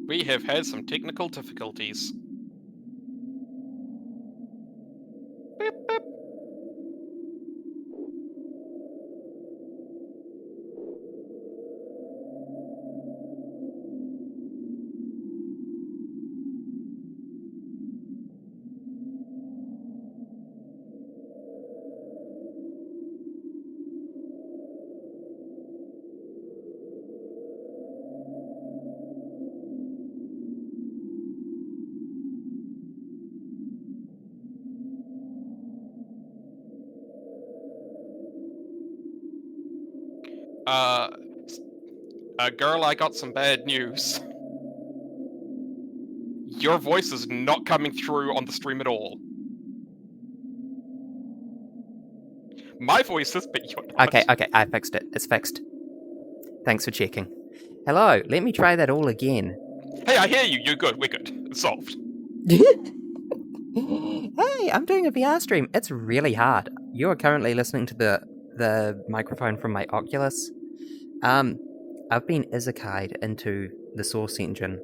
We have had some technical difficulties. Beep, beep. Uh, girl, I got some bad news. Your voice is not coming through on the stream at all. My voice is, but you're not. Okay, I fixed it. It's fixed. Thanks for checking. Hello, let me try that all again. Hey, I hear you. You're good. We're good. It's solved. Hey, I'm doing a VR stream. It's really hard. You are currently listening to the microphone from my Oculus. I've been isekai'd into the Source engine.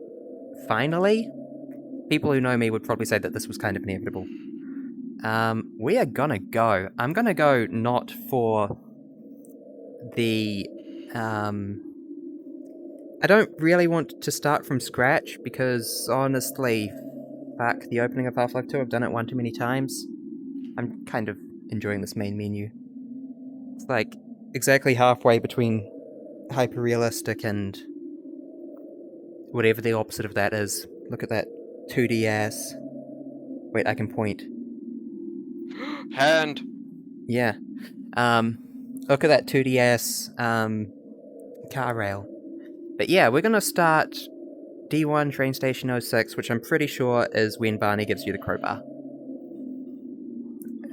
Finally, people who know me would probably say that this was kind of inevitable. We are gonna go. I'm gonna go not for the, I don't really want to start from scratch because, honestly, fuck the opening of Half-Life 2, I've done it one too many times. I'm kind of enjoying this main menu. It's like exactly halfway between hyper-realistic and whatever the opposite of that is. Look at that 2D ass. Wait, I can point. Hand. Yeah. Look at that 2D ass car rail. But yeah, we're gonna start D1 Train Station 06, which I'm pretty sure is when Barney gives you the crowbar.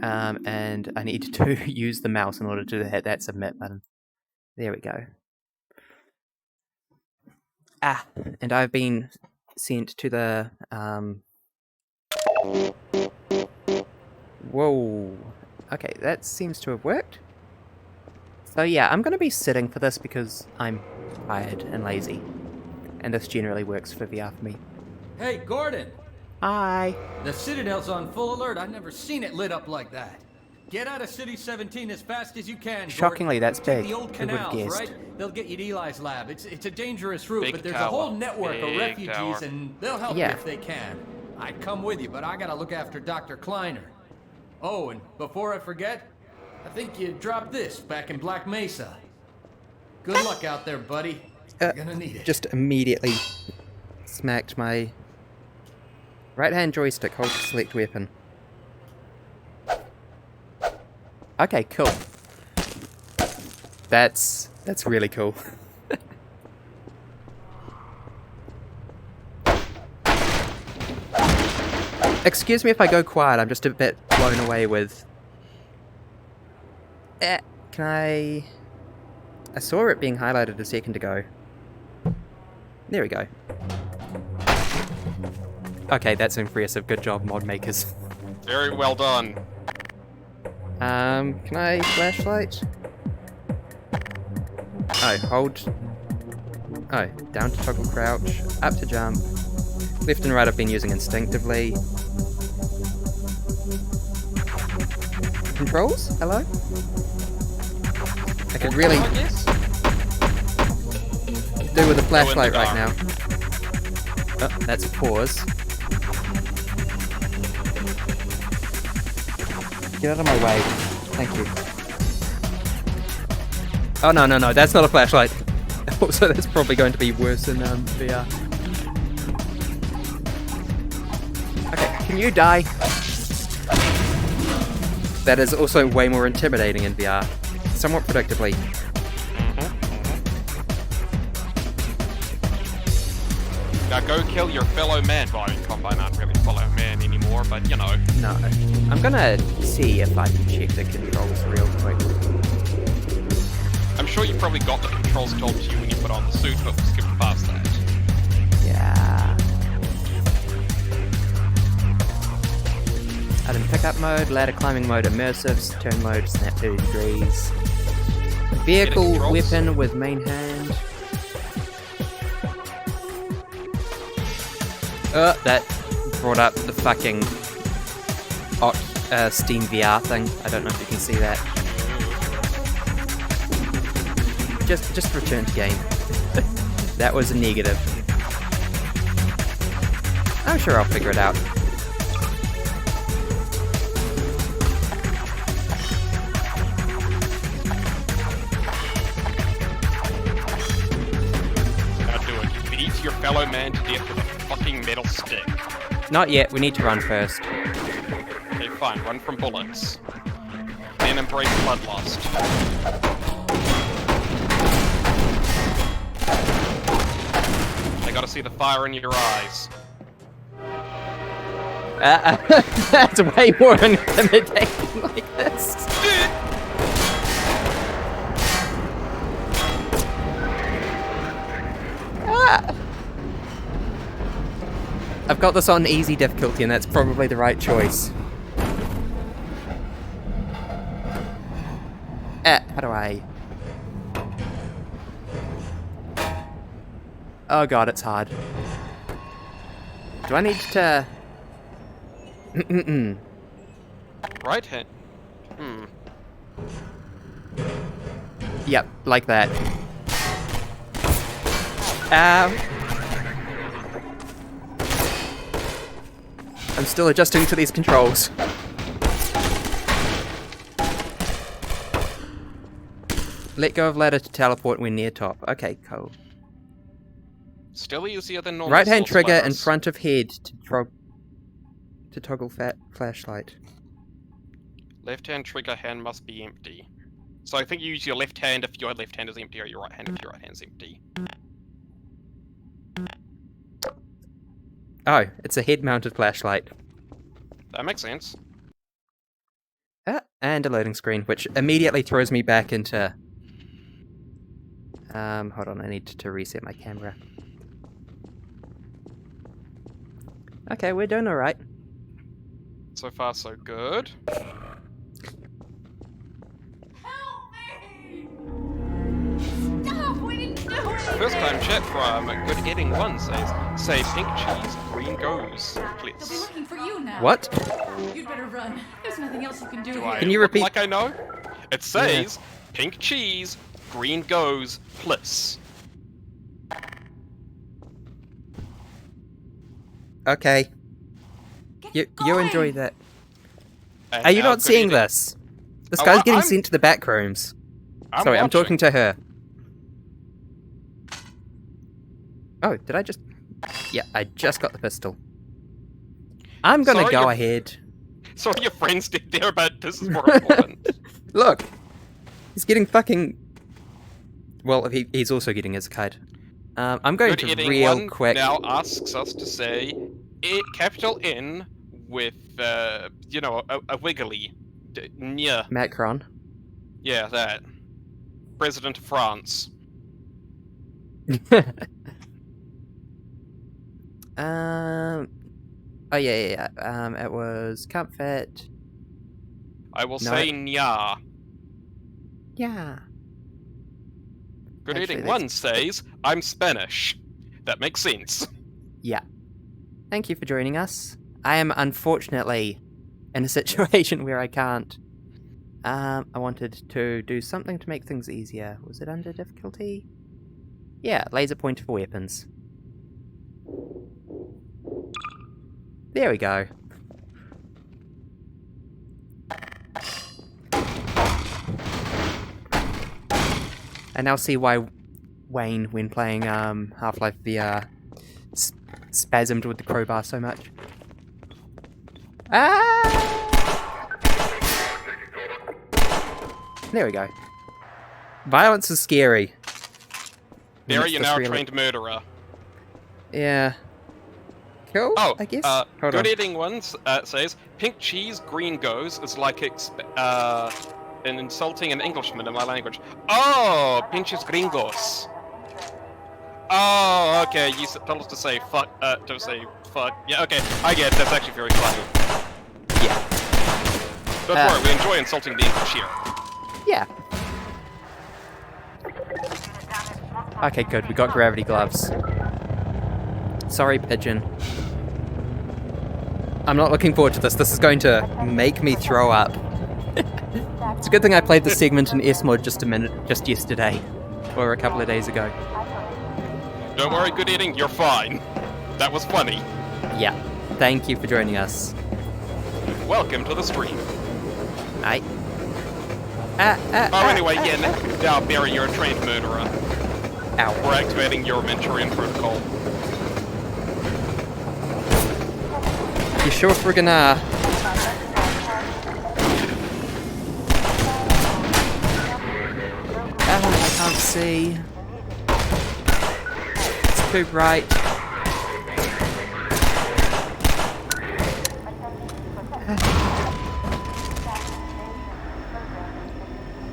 And I need to use the mouse in order to hit that submit button. There we go. And I've been sent to the, Whoa. Okay, that seems to have worked. So yeah, I'm gonna be sitting for this because I'm tired and lazy. And this generally works for VR for me. Hey, Gordon! Hi! The Citadel's on full alert. I've never seen it lit up like that. Get out of City 17 as fast as you can, Gordon. Shockingly, that's Take big. the old Who would've canals, guessed? right? They'll get you to Eli's lab. It's a dangerous route, Big but there's tower. a whole network of Big refugees, tower. and they'll help Yeah. you if they can. I'd come with you, but I gotta look after Dr. Kleiner. Oh, and before I forget, I think you dropped this back in Black Mesa. Good luck out there, buddy. You're gonna need it. Just immediately smacked my right-hand joystick, hold to select weapon. Okay, cool. That's really cool. Excuse me if I go quiet, I'm just a bit blown away with... can I saw it being highlighted a second ago. There we go. Okay, that's impressive. Good job, mod makers. Very well done. Can I flashlight? Oh, hold. Oh, down to toggle crouch, up to jump. Left and right I've been using instinctively. Controls? Hello? I could really I guess? do with a flashlight Go in right the now. Oh, that's a pause. Get out of my way. Thank you. Oh, no, that's not a flashlight. Also, that's probably going to be worse in VR. Okay, can you die? That is also way more intimidating in VR. Somewhat predictably. Now go kill your fellow man. Well, I mean, Combine aren't really fellow man anymore, but you know. No. I'm gonna see if I can check the controls real quick. I'm sure you probably got the controls told to you when you put on the suit, but we'll skip past that. Yeah. Item pickup mode, ladder climbing mode, immersive, turn mode, snap 30 degrees. Vehicle controls? weapon with main hand. That brought up the fucking Steam VR thing. I don't know if you can see that. Just return to game. That was a negative. I'm sure I'll figure it out. Now do it. Beat your fellow man to death with a fucking metal stick. Not yet, we need to run first. Okay, fine. Run from bullets. Then embrace bloodlust. I gotta see the fire in your eyes. That's way more intimidating like this. I've got this on easy difficulty, and that's probably the right choice. How do I... Oh god, it's hard. Do I need to... Right hand. Yep, like that. I'm still adjusting to these controls. Let go of ladder to teleport when near top. Okay, cool. Still easier than normal. Right hand soul trigger in spiders. front of head to toggle flashlight. Left hand trigger hand must be empty. So I think you use your left hand if your left hand is empty, or your right hand if your right hand's empty. Oh, it's a head-mounted flashlight. That makes sense. And a loading screen, which immediately throws me back into... hold on, I need to reset my camera. Okay, we're doing alright. So far, so good. Stop! We didn't do it! First time chat from Good Getting One says, say pink cheese, green goes, They'll be please. looking for you now. What? You'd better run. There's nothing else you can do Do here. I Can you look repeat- like I know? It says, pink cheese, green goes, please. Okay. Get You going. enjoy that. And Are you now not Good seeing Eating- this? This Oh, guy's I- getting I'm- sent to the back rooms. I'm Sorry, I'm watching. talking to her. Oh, did I just... Yeah, I just got the pistol. I'm gonna Sorry, go you're- ahead. Sorry your friends did there, but this is more important. Look! He's getting fucking... Well, he's also getting his kite. I'm going Good to Eating real One quick... now asks us to say capital N with, you know, a wiggly. Yeah, Macron. yeah, that. President of France. Oh yeah. It was comfort. I will No, say nya. Yeah. Good Actually, Eating that's- One says, I'm Spanish. That makes sense. Yeah. Thank you for joining us. I am unfortunately in a situation where I can't. I wanted to do something to make things easier. Was it under difficulty? Yeah, laser pointer for weapons. There we go. I now see why Wayne, when playing Half-Life VR, spasmed with the crowbar so much. Ah! There we go. Violence is scary. There When you're it's now a this really- trained murderer. Yeah. Cool, Oh, I guess. Good Hold on. Eating One says, pink cheese, green goes is like an insulting an Englishman in my language. Oh, pinches gringos. Oh, okay, you told us to say fuck, Yeah, okay, I get it, that's actually very funny. Yeah. Don't worry, we enjoy insulting the English here. Yeah. Okay, good. We got gravity gloves. Sorry, pigeon. I'm not looking forward to this. This is going to make me throw up. It's a good thing I played this segment in S-Mod just yesterday. Or a couple of days ago. Don't worry, good eating, you're fine. That was funny. Yeah. Thank you for joining us. Welcome to the stream. Aye. Anyway, yeah, now Barry, you're a trained murderer. Ow. We're activating your Manchurian protocol. You sure friggin' are. I can't see. It's too bright.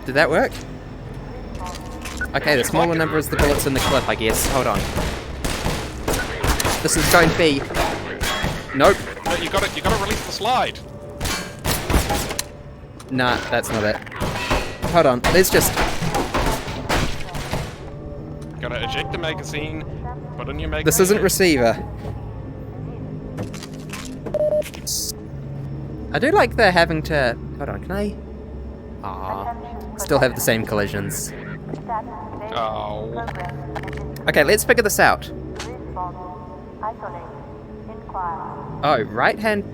Did that work? Okay, the smaller number is the bullets in the clip, I guess. Hold on. This is going to be... Nope. No, you gotta release the slide. Nah, that's not it. Hold on, let's just... Gotta eject the magazine, put in your magazine. This isn't receiver. I do like the having to... Hold on, can I... Aww. Still have the same collisions. Oh. Okay, let's figure this out. Oh, right hand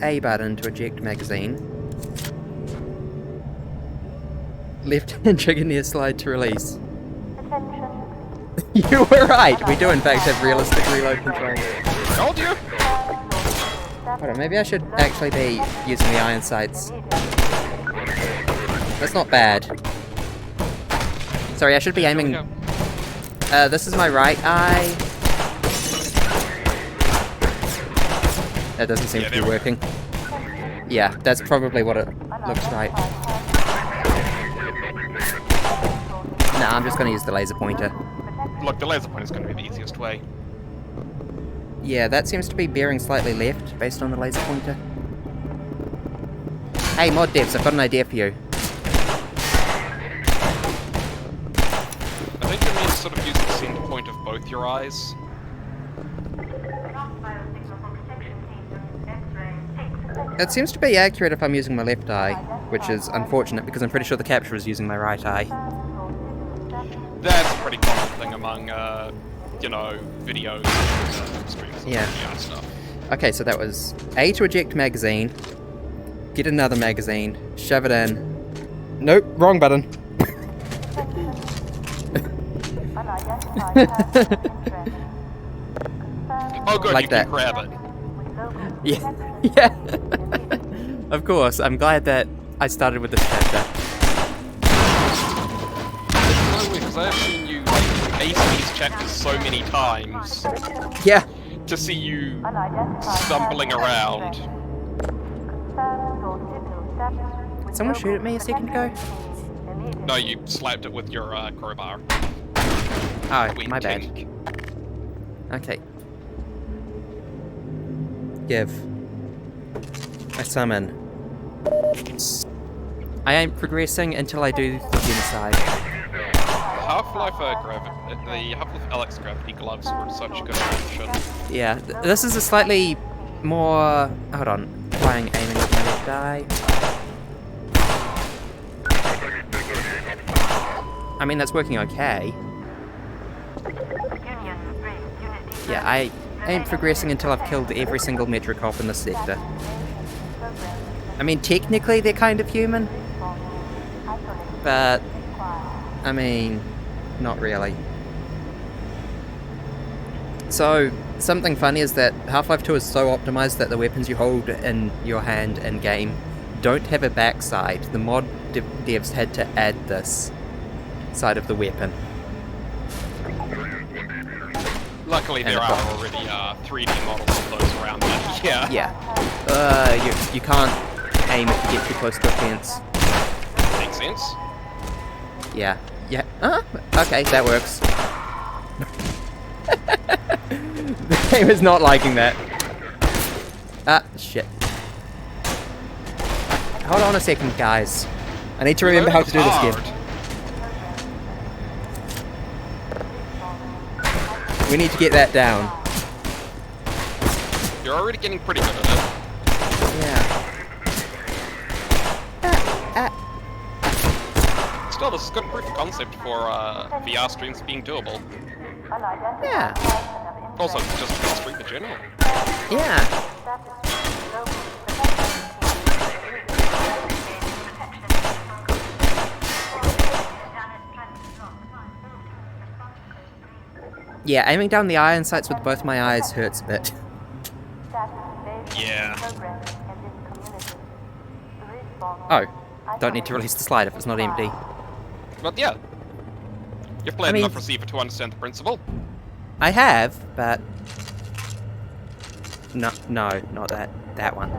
A button to eject magazine. Left hand trigger near slide to release. You were right! We do in fact have realistic reload control. Told you! Hold on, maybe I should actually be using the iron sights. That's not bad. Sorry, I should be aiming... this is my right eye. That doesn't seem to be working. Yeah, that's probably what it looks like. Nah, I'm just gonna use the laser pointer. Look, the laser pointer is gonna be the easiest way. Yeah, that seems to be bearing slightly left, based on the laser pointer. Hey, mod devs, I've got an idea for you. I think you need to sort of use the center point of both your eyes. It seems to be accurate if I'm using my left eye, which is unfortunate because I'm pretty sure the capture is using my right eye. That's a pretty common thing among, you know, videos, streams, and Yeah. stuff. Okay, so that was A to eject magazine, get another magazine, shove it in. Nope, wrong button. Oh good, Like you that. can grab it. Yeah, yeah. Of course, I'm glad that I started with this chapter. It's so weird, because I have seen you, like, ace these chapters so many times, Yeah. to see you stumbling around. Did someone shoot at me a second ago? No, you slapped it with your, crowbar. Oh, Wink, my bad. tink. Okay. Give. I summon. I ain't progressing until I do the genocide. Half-Life, the Half-Life Alex gravity gloves were such good option. Yeah, this is a slightly more... Hold on. Trying aiming with my left eye. I mean, that's working okay. Yeah, I ain't progressing until I've killed every single Metrocop in this sector. I mean, technically they're kind of human. But, I mean, not really. So, something funny is that Half-Life 2 is so optimized that the weapons you hold in your hand in-game don't have a backside. The mod devs had to add this side of the weapon. Luckily, And there a are bot. already 3D models of those around there. Yeah. Yeah. You can't aim if you get too close to a fence. Makes sense. Yeah. Yeah. Okay, that works. The game is not liking that. Ah, shit. Hold on a second, guys. I need to remember how to do this again. We need to get that down. You're already getting pretty good at it. still, this is good proof of concept for VR streams being doable. Yeah. Also, just for stream in general. Yeah. Yeah, aiming down the iron sights with both my eyes hurts a bit. Yeah. Oh, don't need to release the slide if it's not empty. But yeah. You've played I mean- enough Receiver to understand the principle. I have, but no, not that one.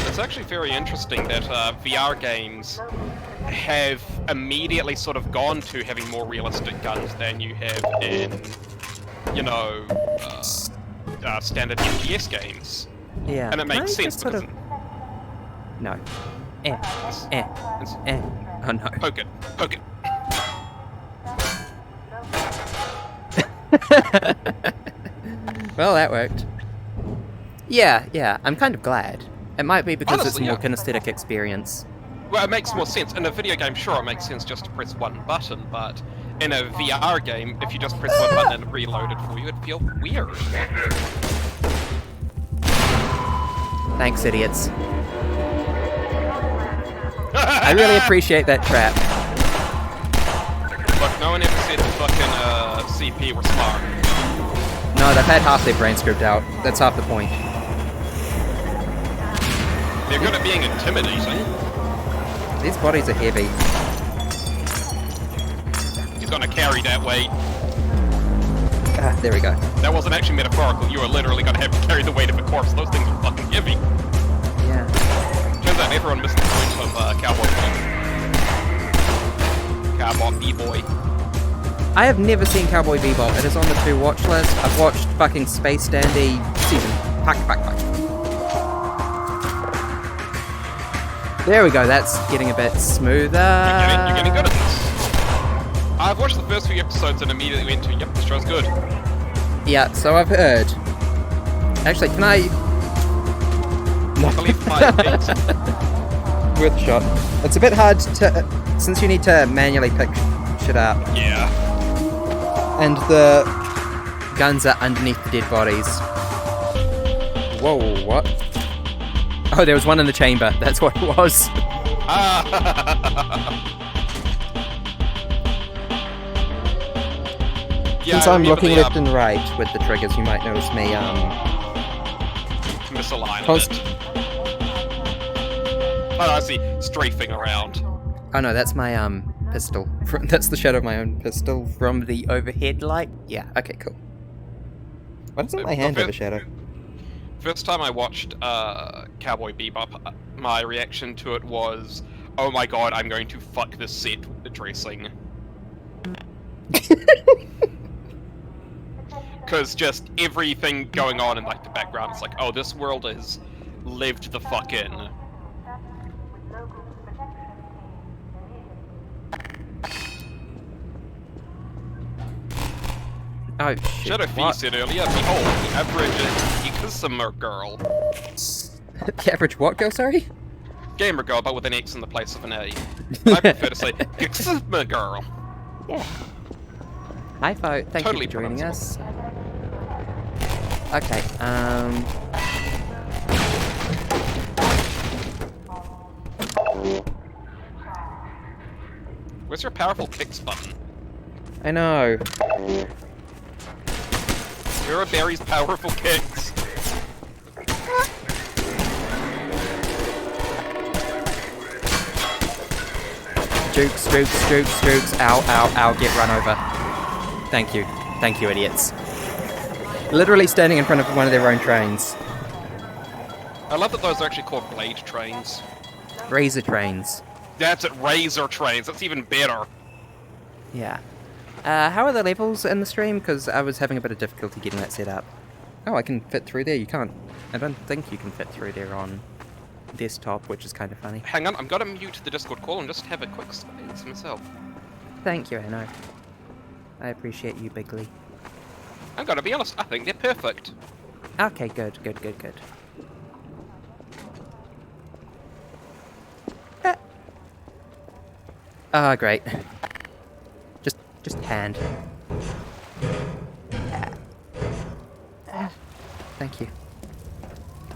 It's actually very interesting that VR games have immediately sort of gone to having more realistic guns than you have in, you know, standard FPS games. Yeah. And it Can I makes sense just sort because... of- No. Oh no. Poke it. Poke it. Well, that worked. Yeah, I'm kind of glad. It might be because Honestly, it's more yeah. kinesthetic experience. Well, it makes more sense. In a video game, sure, it makes sense just to press one button, but in a VR game, if you just press one button and it reloaded for you, it'd feel weird. Thanks, idiots. I really appreciate that trap. Look, no one ever said the fucking CP were smart. No, they've had half their brain script out. That's half the point. They're good at being intimidating. These bodies are heavy. He's gonna carry that weight. Ah, there we go. That wasn't actually metaphorical. You are literally gonna have to carry the weight of a corpse. Those things are fucking heavy. Yeah. Turns out everyone missed the point of Cowboy Bebop. Cowboy B-Boy. I have never seen Cowboy Bebop. It is on the to watch list. I've watched fucking Space Dandy season. Fuck. There we go. That's getting a bit smoother. You're getting good at this. I've watched the first few episodes and immediately went to, yep, this show's good. Yeah, so I've heard. Actually, can I... No. I believe 5 gigs. Worth a shot. It's a bit hard to... Since you need to manually pick shit up. Yeah. And the guns are underneath the dead bodies. Whoa, what? Oh, there was one in the chamber. That's what it was. Yeah, Since I I'm remember looking the, left and right with the triggers, you might notice me, misaligned Const- it. Oh, I see. Strafing around. Oh no, that's my, pistol. That's the shadow of my own pistol from the overhead light. Yeah, okay, cool. Why doesn't my hand have a shadow? First time I watched Cowboy Bebop, my reaction to it was, oh my god, I'm going to fuck this set dressing. Because just everything going on in like the background, it's like, oh, this world is lived the fuck in. Oh shit. Shadow Fee What? said earlier, behold, the average gamer girl. The average what girl, sorry? Gamer girl, but with an X in the place of an A. I prefer to say gamer girl. Yeah. Hi, Fo. Thank Totally you for joining us. pronounceable. Okay, Where's your powerful kicks button? I know. Where are Barry's powerful kicks? Jukes. Ow, get run over. Thank you, idiots. Literally standing in front of one of their own trains. I love that those are actually called blade trains. Razor trains. That's it, razor trains. That's even better. Yeah. How are the levels in the stream? Because I was having a bit of difficulty getting that set up. Oh, I can fit through there. You can't. I don't think you can fit through there on desktop, which is kind of funny. Hang on, I'm gonna mute the Discord call and just have a quick space myself. Thank you, I know. I appreciate you, Bigly. I'm gonna be honest, I think they're perfect. Okay, good. Ah, great. Just hand. Thank you.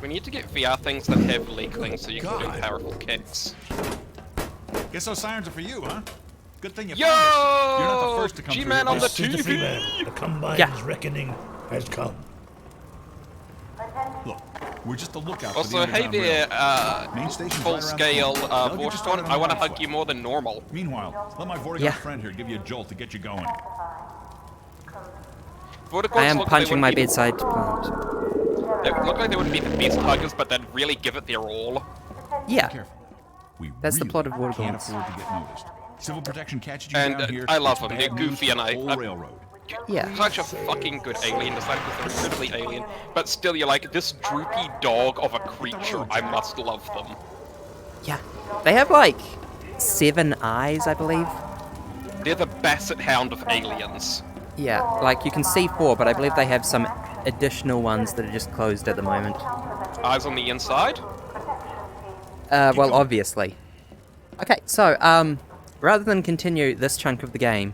We need to get VR things that have leaklings so you can do God. powerful kicks. Guess those sirens are for you, huh? Good thing you Yo! found us. You're not the first to come G-Man through. on the This is the TV. Freeman. The Combine's Yeah. reckoning has come. Look, we're just a lookout for Also, the hey underground there, railroad. Main station's right around the full-scale corner. They'll get you voice started one. on I want to the hug right you foot. more than normal. Meanwhile, let my Vortigaunt Yeah. friend here give you a jolt to get you going. I am punching my bedside plant. They look like they wouldn't be the best huggers, but they'd really give it their all. Yeah. Careful. We That's the really plot of can't Vortigaunts. afford to get noticed. Civil protection catches you And, down here. I love it's them. bad They're news goofy for and the I- whole I- railroad. Yeah. Such a fucking good alien design because they're incredibly alien. But still, you're like, this droopy dog of a creature, I must love them. Yeah. They have like 7 eyes, I believe. They're the basset hound of aliens. Yeah, like you can see 4, but I believe they have some additional ones that are just closed at the moment. Eyes on the inside? Well, obviously. Okay, so, rather than continue this chunk of the game...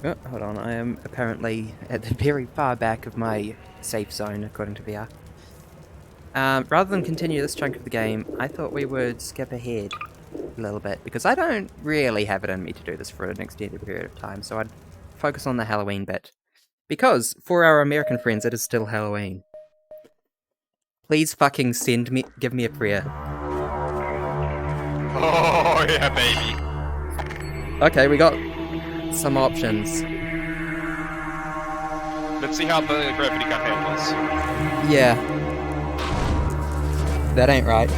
Oh, hold on, I am apparently at the very far back of my safe zone, according to VR. Rather than continue this chunk of the game, I thought we would skip ahead a little bit, because I don't really have it in me to do this for an extended period of time, so I'd focus on the Halloween bit. Because, for our American friends, it is still Halloween. Please fucking give me a prayer. Oh, yeah, baby. Okay, we got some options. Let's see how the gravity gun handles. Yeah. That ain't right. I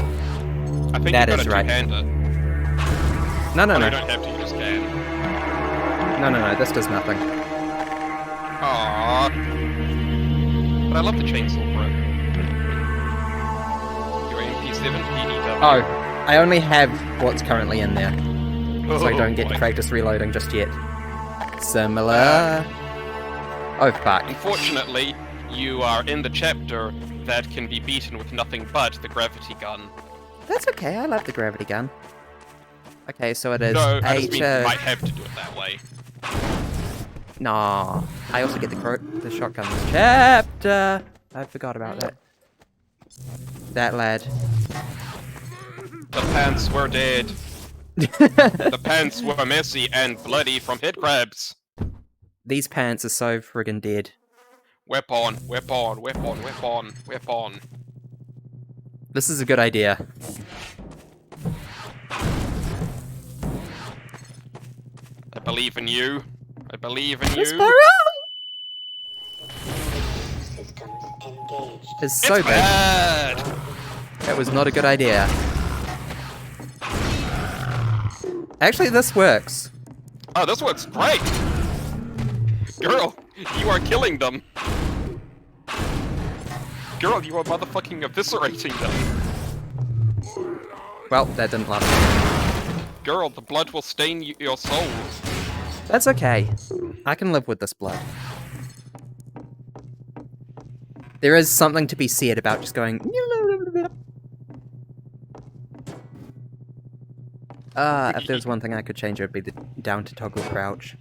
think That you've got is to right. two-hand it. No, no, Oh, no. you don't have to, you just can. No, no, no, this does nothing. Aww. But I love the chainsaw for it. Your MP7 PDW. Oh, I only have what's currently in there, so I don't get boy. to practice reloading just yet. Similar... Oh, fuck. Unfortunately, you are in the chapter that can be beaten with nothing but the gravity gun. That's okay, I love the gravity gun. Okay, so it is No, I A just mean you might to... have to do it that way. Nah, I also get the shotgun this chapter. I forgot about that. That lad. The pants were dead. The pants were messy and bloody from head crabs. These pants are so friggin' dead. Weapon, weapon, weapon, weapon, weapon. This is a good idea. I believe in you. I believe in you. Systems engaged. It's so It's bad. bad. That was not a good idea. Actually, this works. Oh, this works great. Girl, you are killing them. Girl, you are motherfucking eviscerating them. Well, that didn't last. Girl, the blood will stain your soul. That's okay. I can live with this blood. There is something to be said about just going... if there was one thing I could change, it would be the down to toggle crouch.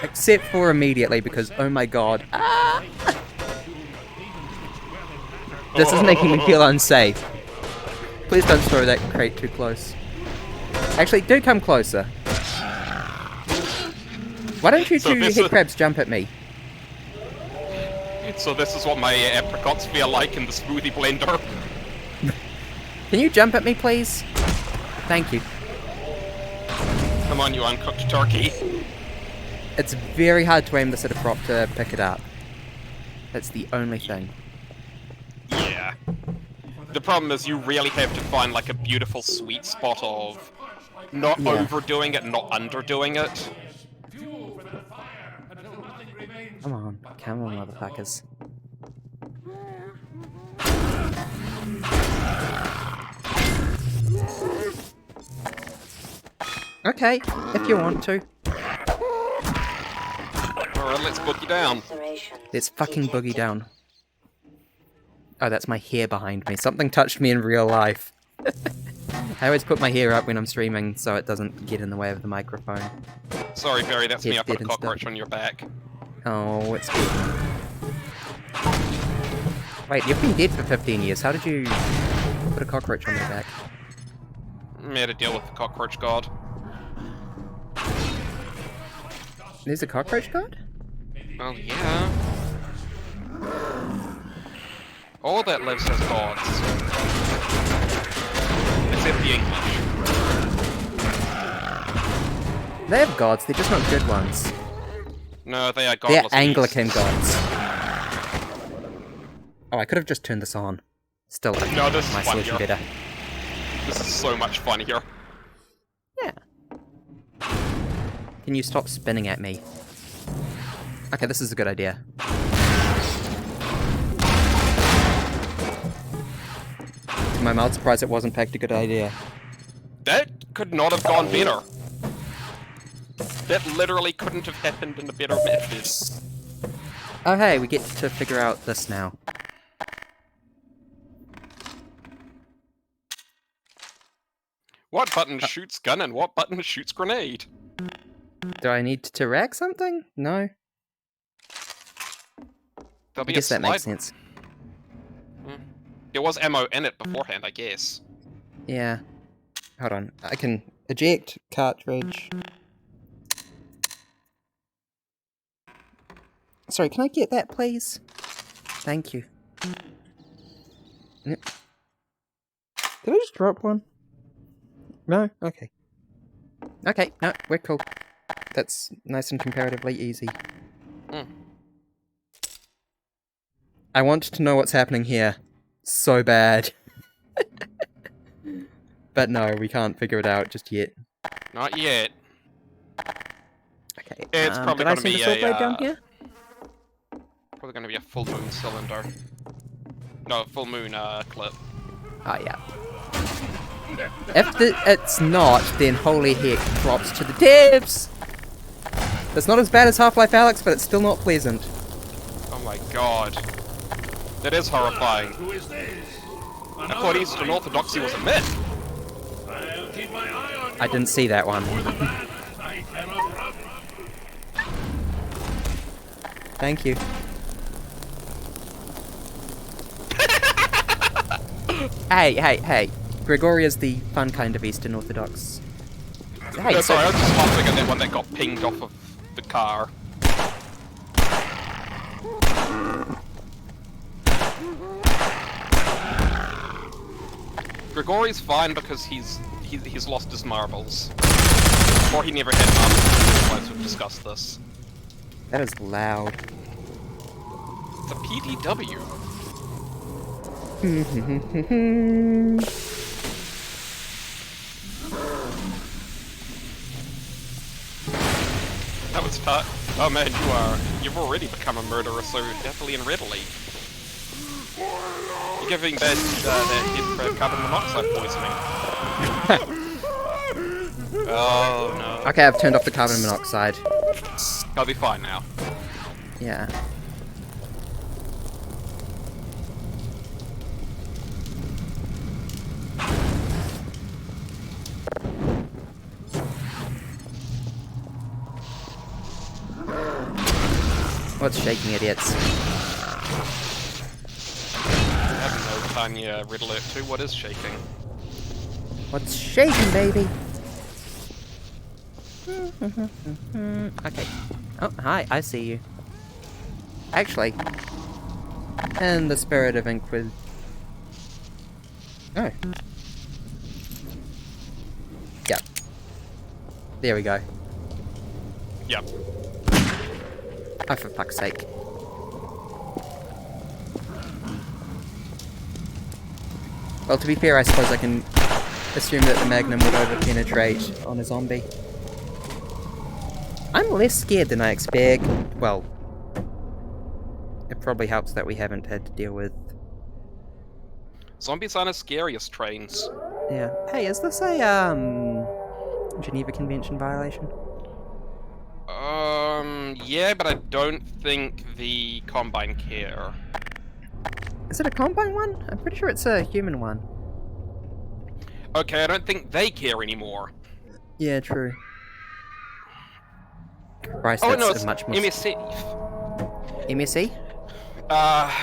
Except for immediately, because, oh my god. Ah! This is making me feel unsafe. Please don't throw that crate too close. Actually, do come closer. Why don't you So two this head is- crabs jump at me? So this is what my apricots feel like in the smoothie blender. Can you jump at me, please? Thank you. Come on, you uncooked turkey. It's very hard to aim this at a prop to pick it up. That's the only thing. Yeah. The problem is you really have to find like a beautiful sweet spot of not Yeah. overdoing it, not underdoing it. Come on, motherfuckers. Okay, if you want to. Alright, let's boogie down. Laceration Let's fucking boogie down. Oh, that's my hair behind me. Something touched me in real life. I always put my hair up when I'm streaming so it doesn't get in the way of the microphone. Sorry, Barry, that's me. I put a Dead and stuff. cockroach on your back. Oh, it's good. Wait, you've been dead for 15 years. How did you put a cockroach on your back? We had to deal with the cockroach god. There's a cockroach god? Well, yeah. All that lives has gods. Except the English. They have gods, they're just not good ones. No, they are They're godless Anglican beasts. gods. Oh, I could have just turned this on. Still, I No, this is my solution funnier. better. This is so much funnier. Yeah. Can you stop spinning at me? Okay, this is a good idea. To my mild surprise, it was in fact a good idea. That could not have gone better. That literally couldn't have happened in a better method. Oh hey, we get to figure out this now. What button shoots gun and what button shoots grenade? Do I need to rack something? No? There'll I be guess a that makes slide- sense. There was ammo in it beforehand, I guess. Yeah. Hold on. I can eject cartridge. Sorry, can I get that, please? Thank you. Yep. Did I just drop one? No? Okay. Okay, no, we're cool. That's nice and comparatively easy. Mm. I want to know what's happening here. So bad. But no, we can't figure it out just yet. Not yet. Okay. It's probably did I gonna send be a sword blade a, down here? Probably gonna be a full moon cylinder. No, full moon clip. Oh yeah. If it's not, then holy heck, props to the devs! It's not as bad as Half-Life Alyx, but it's still not pleasant. Oh my god. That is horrifying. Who is this? I thought Eastern Orthodoxy was a myth. I'll keep my eye on you. I didn't see that one. I cannot run. Thank you. Hey. Gregory is the fun kind of Eastern Orthodox. Hey, No, sorry, I was just laughing at that one that got pinged off of the car. Gregory's fine because he's lost his marbles. Or he never had marbles. Otherwise we've discussed this. that is loud. It's a PDW. That was fun. Oh man, you've already become a murderer so happily and readily. You're giving that head for carbon monoxide poisoning. Oh no. Okay, I've turned off the carbon monoxide. I'll be fine now. Yeah. What's shaking, idiots? I have no Tanya Red Alert 2. What is shaking? What's shaking, baby? Okay. Oh, hi, I see you. Actually, in the spirit of Inquis... Oh. Yep. There we go. Yep. Oh, for fuck's sake. Well, to be fair, I suppose I can assume that the Magnum would over-penetrate on a zombie. I'm less scared than I expect. Well, it probably helps that we haven't had to deal with... Zombies aren't as scary as trains. Yeah. Hey, is this a, Geneva Convention violation? Yeah, but I don't think the Combine care. Is it a Combine one? I'm pretty sure it's a human one. Okay, I don't think they care anymore. Yeah, true. Christ, Oh that's no, a it's much more... MSF. MSE?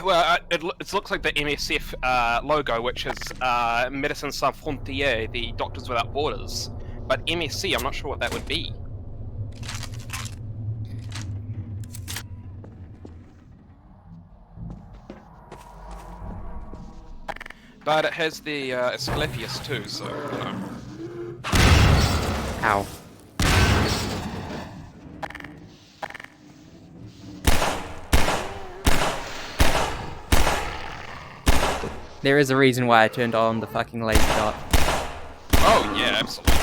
Well, it looks like the MSF logo, which is Médecins Sans Frontières, the Doctors Without Borders. But MSC, I'm not sure what that would be. But it has the Asclepius too, so, you know. Ow. There is a reason why I turned on the fucking laser dot. Oh, yeah, absolutely.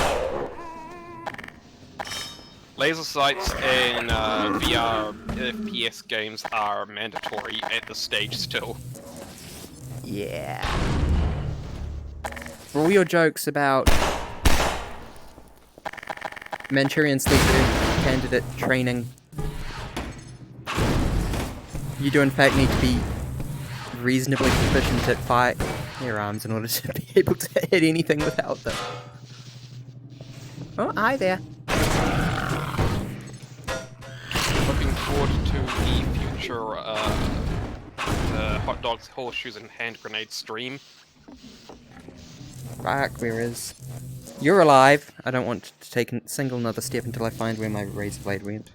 Laser sights in VR FPS games are mandatory at this stage still. Yeah. For all your jokes about Manchurian sleeper candidate training, you do in fact need to be reasonably proficient at fire your arms in order to be able to hit anything without them. Oh, hi there. Looking forward to the future hot dogs, horseshoes, and hand grenade stream. Fuck, where is... You're alive. I don't want to take a single another step until I find where my razor blade went.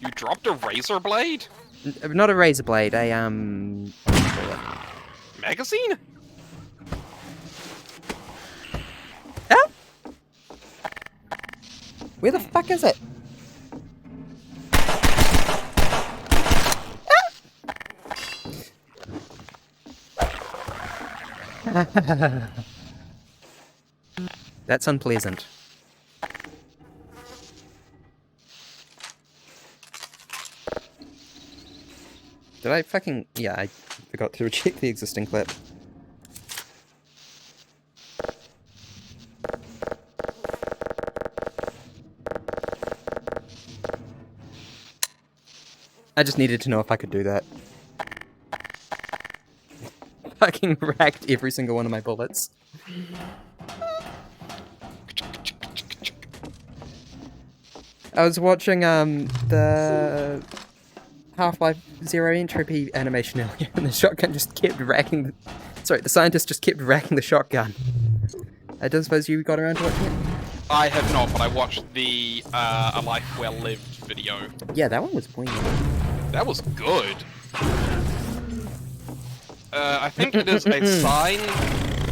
You dropped a razor blade? Not a razor blade, a, Magazine? Ah! Where the fuck is it? Ah! That's unpleasant. Did I fucking... Yeah, I forgot to check the existing clip. I just needed to know if I could do that. Fucking racked every single one of my bullets. I was watching, the... Half-Life Zero Entropy animation earlier, and the shotgun just kept racking the... Sorry, the scientist just kept racking the shotgun. I don't suppose you got around to watching it? I have not, but I watched the A Life Well Lived video. Yeah, that one was poignant. That was good. I think it is a sign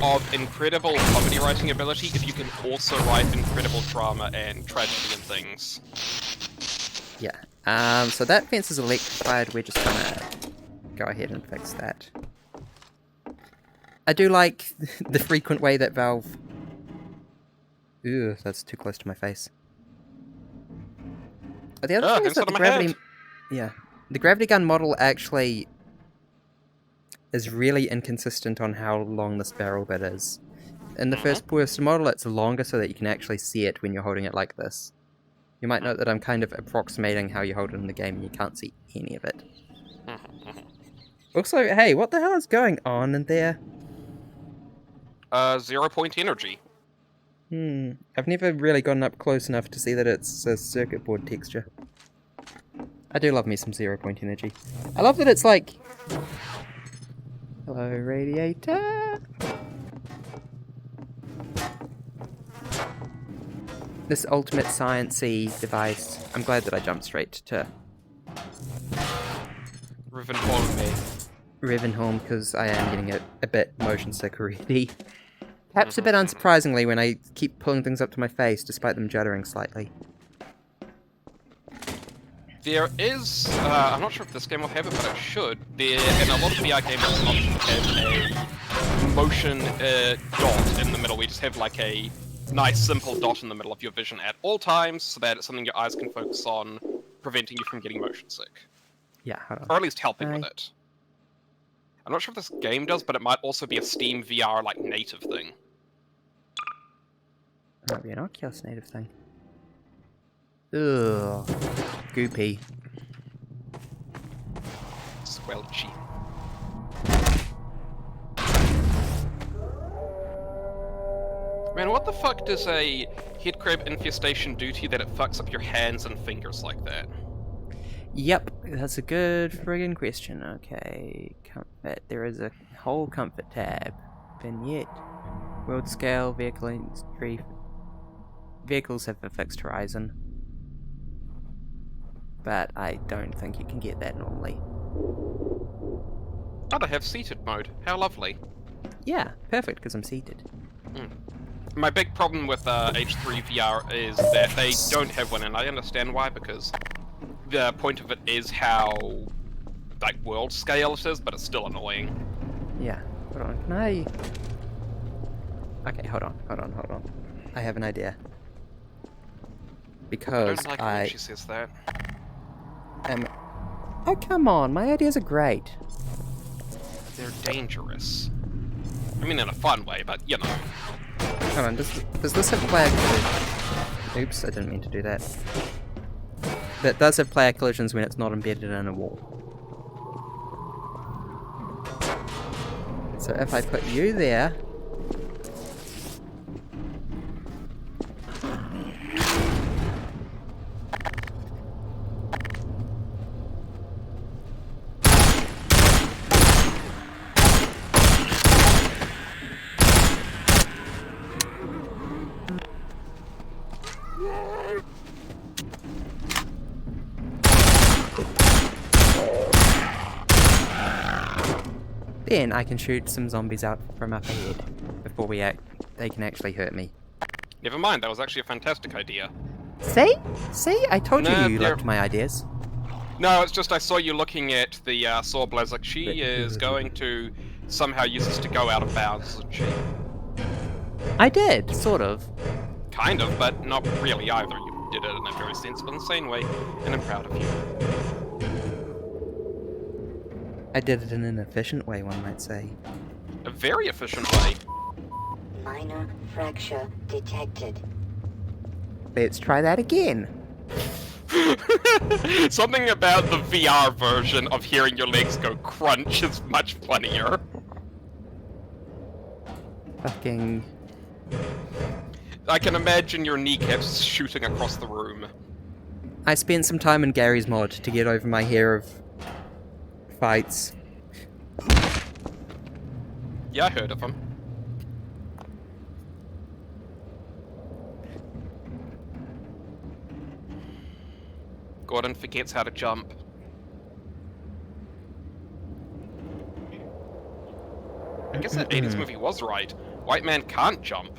of incredible comedy writing ability if you can also write incredible drama and tragedy and things. Yeah. So that fence is electrified, we're just gonna go ahead and fix that. I do like the frequent way that Valve... Ew, that's too close to my face. The other thing is that the gravity... Yeah. The gravity gun model actually is really inconsistent on how long this barrel bit is. In the first person model, it's longer so that you can actually see it when you're holding it like this. You might note that I'm kind of approximating how you hold it in the game and you can't see any of it. Also, hey, what the hell is going on in there? 0 point energy. I've never really gotten up close enough to see that it's a circuit board texture. I do love me some 0 point energy. I love that it's like... Hello, radiator! This ultimate science-y device. I'm glad that I jumped straight to Rivenholm, because I am getting a bit motion sick already. Perhaps a bit unsurprisingly when I keep pulling things up to my face, despite them juddering slightly. There is, I'm not sure if this game will have it, but it should. There, in a lot of VR games, it's an option to have a motion dot in the middle. We just have like a nice simple dot in the middle of your vision at all times, so that it's something your eyes can focus on, preventing you from getting motion sick. Yeah, hold on. Or at least helping with it. I'm not sure if this game does, but it might also be a Steam VR like native thing. Might be an Oculus native thing. Ugh. Goopy. Squelchy. Man, what the fuck does a headcrab infestation do to you that it fucks up your hands and fingers like that? Yep, that's a good friggin' question. Okay, comfort. There is a whole comfort tab. Vignette. World scale, vehicle industry. Vehicles have a fixed horizon. But I don't think you can get that normally. Oh, they have seated mode. How lovely. Yeah, perfect, because I'm seated. My big problem with H3 VR is that they don't have one, and I understand why, because the point of it is how, like, world scale it is, but it's still annoying. Yeah, hold on, can I... Okay, hold on. I have an idea. I Because don't like it when she says that. am... Oh, come on, my ideas are great. They're dangerous. I mean, in a fun way, but, you know. Hold on, does this have player collisions? Oops, I didn't mean to do that. That does have player collisions when it's not embedded in a wall. So if I put you there... Then I can shoot some zombies out from up ahead before they can actually hurt me. Never mind, that was actually a fantastic idea. See? See? I told Nah, you they're- liked my ideas. No, it's just I saw you looking at the Saw Blizzard. She is going to somehow use this to go out of bounds, isn't she? I did, sort of. Kind of, but not really either. You did it in a very sensible, insane way, and I'm proud of you. I did it in an efficient way, one might say. A very efficient way. Minor fracture detected. Let's try that again. Something about the VR version of hearing your legs go crunch is much funnier. Fucking... I can imagine your kneecaps shooting across the room. I spent some time in Gary's mod to get over my hair of fights. Yeah, I heard of him. Gordon forgets how to jump. I guess that 80s movie was right. White man can't jump.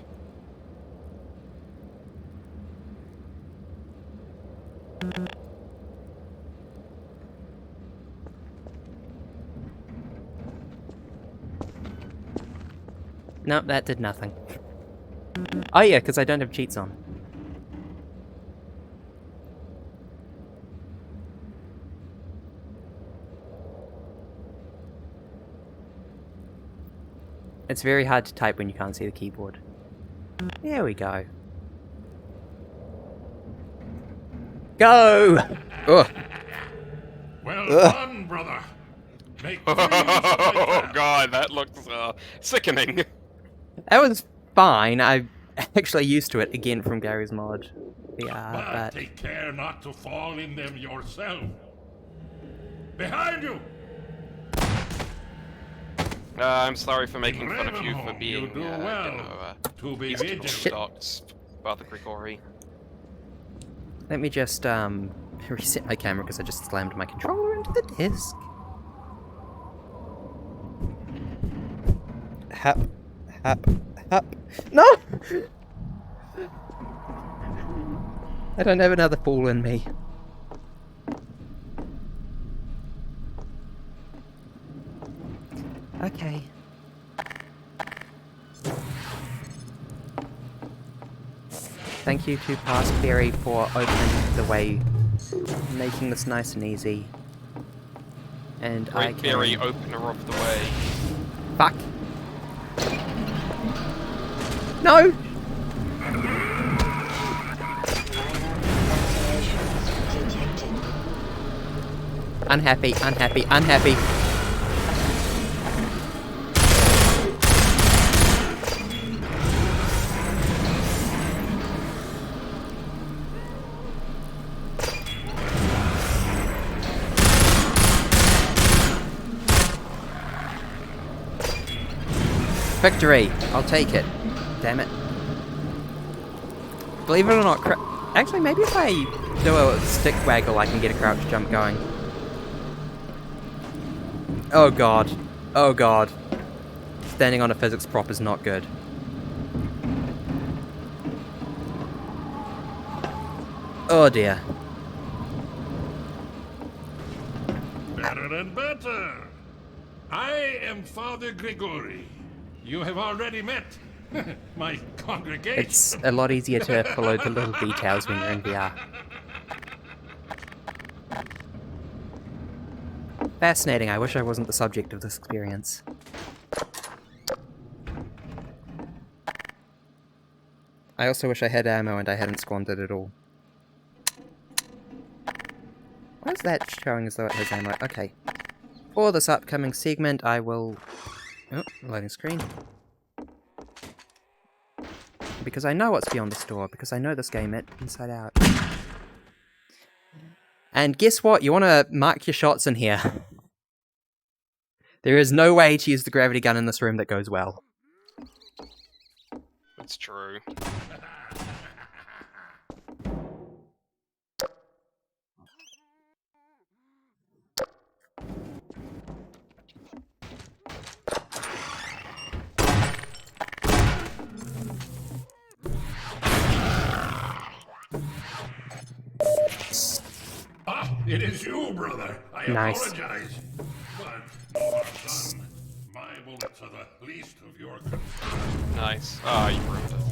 Nope, that did nothing. Oh yeah, because I don't have cheats on. It's very hard to type when you can't see the keyboard. There we go. Go! Ugh. Well done, brother. Make full use of Oh it. god, that looks sickening. That was fine. I'm actually used to it again from Gary's mod. Yeah, But but... take care not to fall in them yourself. Behind you! I'm sorry for making fun of you for Ravenholm, being, you do well to be used to vigilant. Shit. dots, Father Grigori. Let me just, reset my camera because I just slammed my controller into the disc. Hap. No! I don't have another fool in me. Okay. Thank you to Past Berry for opening the way, making this nice and easy. And I Great can... Berry, opener of the way. Fuck. No! Minor alterations detected. Unhappy. Victory! I'll take it. Damn it. Believe it or not, actually, maybe if I do a stick waggle, I can get a crouch jump going. Oh god. Oh god. Standing on a physics prop is not good. Oh dear. Better and better. I am Father Grigori. You have already met my congregation. It's a lot easier to follow the little details when you're in VR. Fascinating. I wish I wasn't the subject of this experience. I also wish I had ammo and I hadn't squandered it all. Why is that showing as though it has ammo? Okay. For this upcoming segment, I will... Oh, loading screen. Because I know what's beyond this door, because I know this game inside out. And guess what? You want to mark your shots in here. There is no way to use the gravity gun in this room that goes well. It's true. Ah, it is you, brother. I Nice. apologize. But no harm done. My bullets are the least of your concerns. Nice. Ah, you ruined it.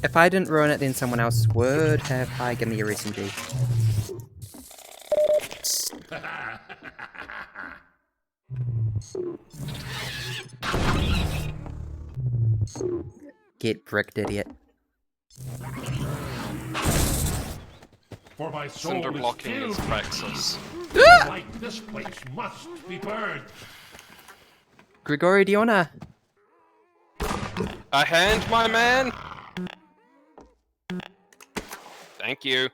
If I didn't ruin it, then someone else would have. Hi, give me your SMG. Get bricked, idiot. For my soul Cinder is blocking filled is with Praxis. light. This place must be burned. Grigori, do you wanna... A hand, my man! Thank you.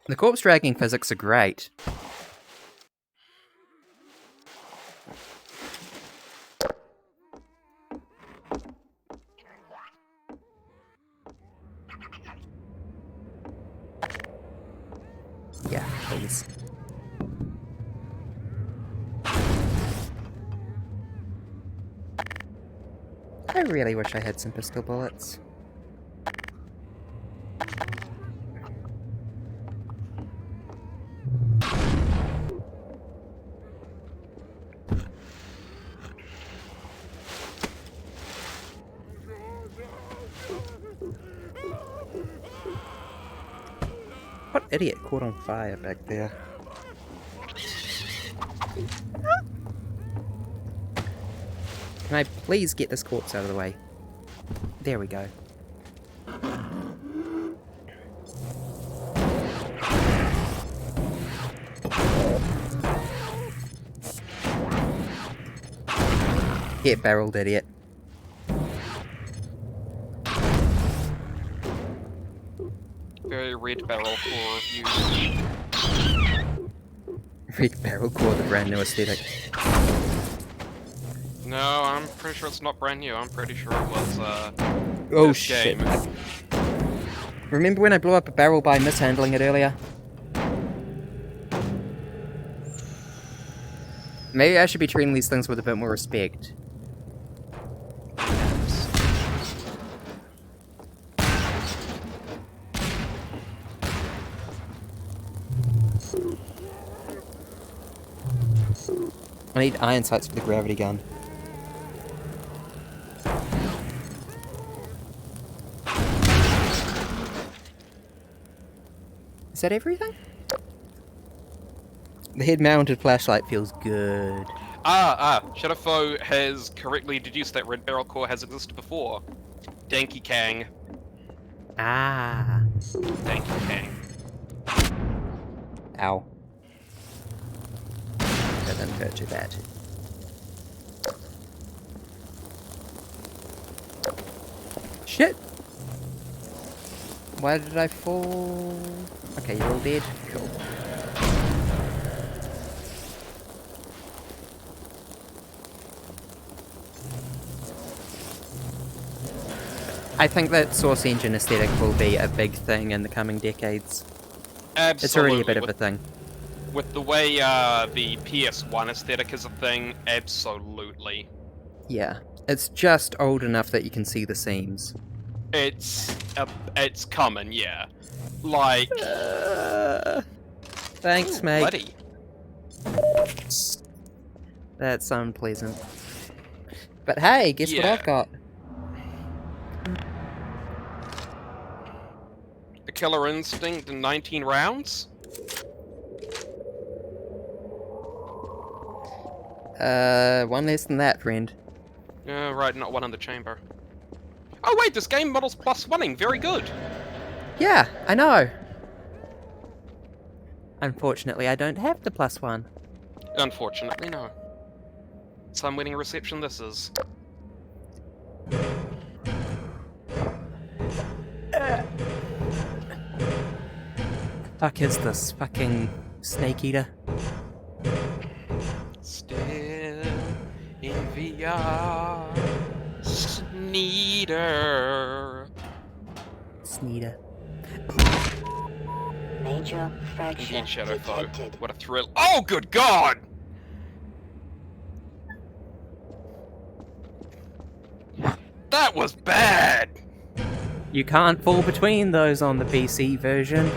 The corpse dragging physics are great. Yeah, please. I really wish I had some pistol bullets. What idiot caught on fire back there? Can I please get this corpse out of the way? There we go. Get barreled, idiot. Very red barrel core review. Red barrel core, the brand new aesthetic. No, I'm pretty sure it's not brand new. I'm pretty sure it was, Oh this shit. game. Remember when I blew up a barrel by mishandling it earlier? Maybe I should be treating these things with a bit more respect. I need iron sights for the gravity gun. Is that everything? The head-mounted flashlight feels good. Shadowfoe has correctly deduced that red barrel core has existed before. Danky Kang. Ah. Danky Kang. Ow. That didn't hurt too bad. Shit! Why did I fall? Okay, you're all dead. Cool. I think that Source Engine aesthetic will be a big thing in the coming decades. Absolutely. It's already a bit of a thing. With the way the PS1 aesthetic is a thing, absolutely. Yeah. It's just old enough that you can see the seams. It's coming, yeah. Like, Thanks, mate. bloody. That's unpleasant. But hey, guess what Yeah. I've got? A Killer Instinct in 19 rounds? One less than that, friend. Right, not one in the chamber. Oh wait, this game model's +1ing, very good! Yeah, I know. Unfortunately, I don't have the +1. Unfortunately, no. Some winning reception this is. Fuck is this? Fucking Snake Eater? Still in VR. Sneeder. Sneeder. Major fracture Indeed, Shadowfoe. detected. What a thrill. Oh, good God! That was bad! You can't fall between those on the PC version.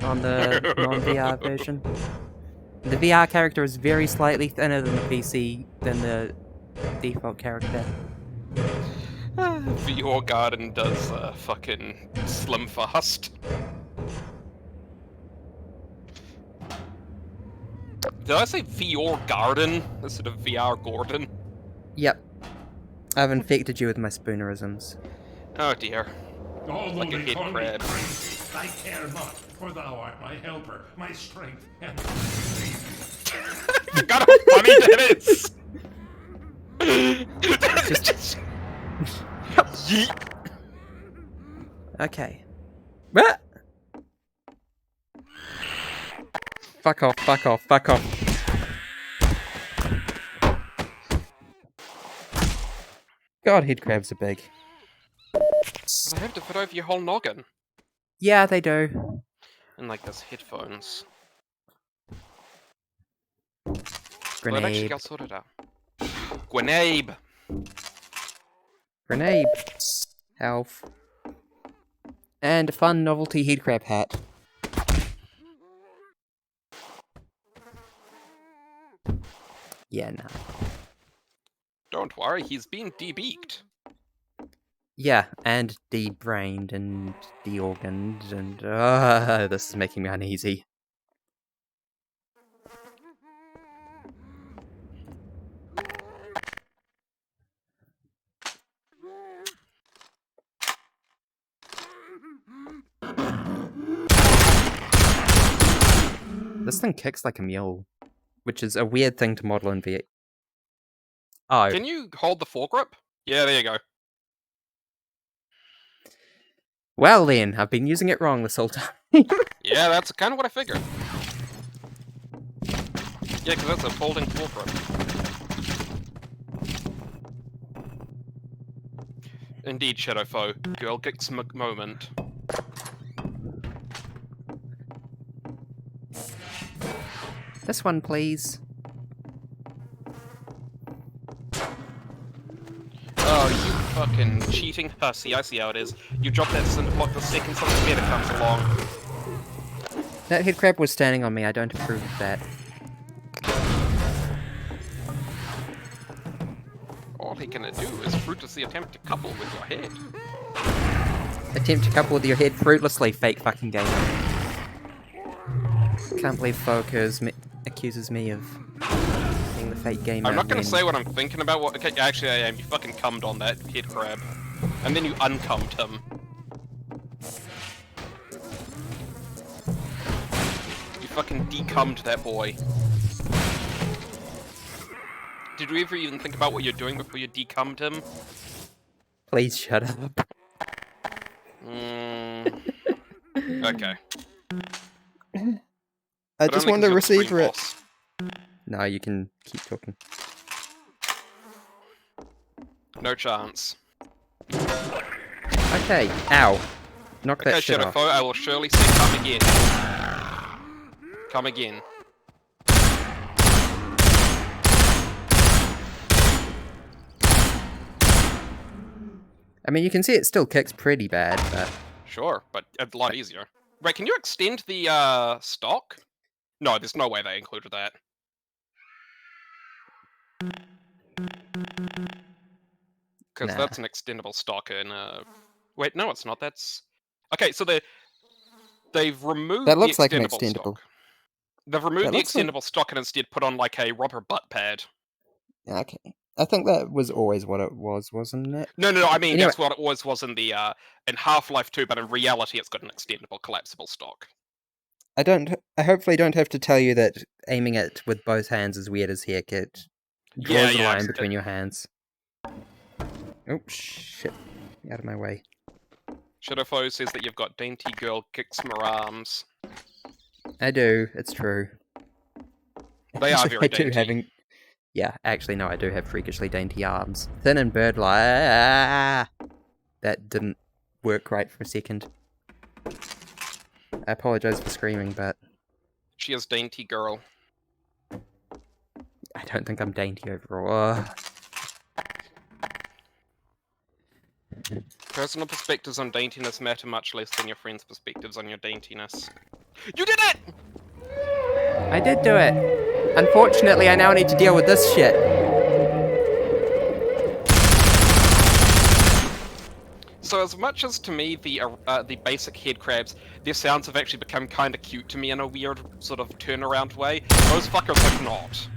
On the non-VR version. The VR character is very slightly thinner than the PC, than the default character. VR Garden does fucking slim fast. Did I say VR Garden instead of VR Gordon? Yep. I've infected you with my spoonerisms. Oh dear. Although Like a they head call me crab. prince, I care not, for thou art my helper, my strength, and my Forgot how funny that is! Just... Yeet. Okay. Ah! Fuck off, fuck off, fuck off. God, head crabs are big. They have to fit over your whole noggin. Yeah, they do. And like those headphones. Well, it actually Grenade. got sorted out. Gwenabe! Grenade. Health. And a fun novelty head crab hat. Yeah, no. Don't worry, he's been debeaked. Yeah, and de-brained and de-organed and... this is making me uneasy. This thing kicks like a mule, which is a weird thing to model in VR. Oh, Can you hold the foregrip? Yeah, there you go. well then, I've been using it wrong this whole time. Yeah, that's kind of what I figured. Yeah, because that's a folding foregrip. Indeed, Shadowfoe. Girl kicks moment. This one, please. Oh, you fucking cheating hussy. I see how it is. You drop that cinder block the second something better comes along. That head crab was standing on me, I don't approve of that. All he can do is fruitlessly attempt to couple with your head. Attempt to couple with your head fruitlessly, fake fucking gamer. Can't believe Foe accuses me of being the fake gamer. I'm not gonna when- say what I'm thinking about. What? Okay, actually, I am. You fucking cummed on that head crab, and then you uncummed him. You fucking decummed that boy. Did you ever even think about what you're doing before you decummed him? Please shut up. Okay. I But just only want 'cause to you're the receive screen it. boss. No, you can keep talking. No chance. Okay, ow. Knock Okay, that shit off. Shadowfoe, I will surely say come again. Come again. I mean, you can see it still kicks pretty bad, but... Sure, but a lot easier. Wait, can you extend the stock? No, there's no way they included that. Because Nah. that's an extendable stock in Wait, no, it's not. That's okay. So they've removed That looks the like an extendable extendable. stock. They've removed That the looks like- extendable stock and instead put on like a rubber butt pad. Okay. I think that was always what it was, wasn't it? No. I mean Anyway. that's what it was in the in Half-Life 2, but in reality, it's got an extendable, collapsible stock. I hopefully don't have to tell you that aiming it with both hands is weird as heck. It draws a line between your hands. Oh, shit. Out of my way. Shadowfoe says that you've got dainty girl kicks more arms. I do, it's true. They are very I do dainty. having... Yeah, actually, no, I do have freakishly dainty arms. Thin and bird-like. That didn't work right for a second. I apologize for screaming, but She is dainty girl. I don't think I'm dainty overall. Ugh. Personal perspectives on daintiness matter much less than your friends' perspectives on your daintiness. You did it! I did do it! Unfortunately, I now need to deal with this shit. So as much as to me the basic head crabs, their sounds have actually become kind of cute to me in a weird sort of turnaround way, those fuckers have not.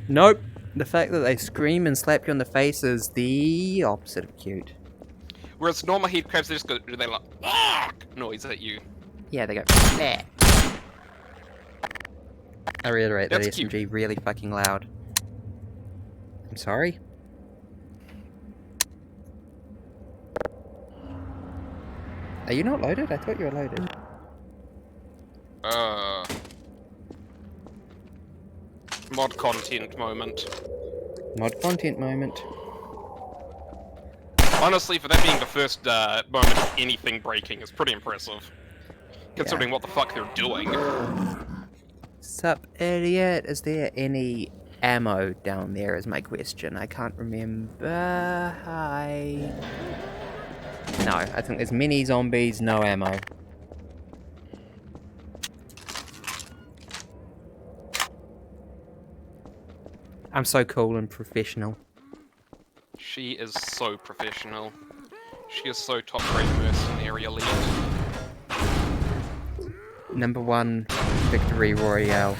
Nope. The fact that they scream and slap you in the face is the opposite of cute. Whereas normal head crabs, they just go, they like "Argh!" noise at you. Yeah, they go. Bleh. I reiterate that That's SMG really fucking loud. I'm sorry. Are you not loaded? I thought you were loaded. Mod content moment. Mod content moment. Honestly, for that being the first moment of anything breaking is pretty impressive. Considering what the fuck they're doing. Sup, idiot? Is there any ammo down there is my question. I can't remember. Hi. No, I think there's many zombies, no ammo. I'm so cool and professional. She is so professional. She is so top-grade mercenary elite. Number 1 victory royale.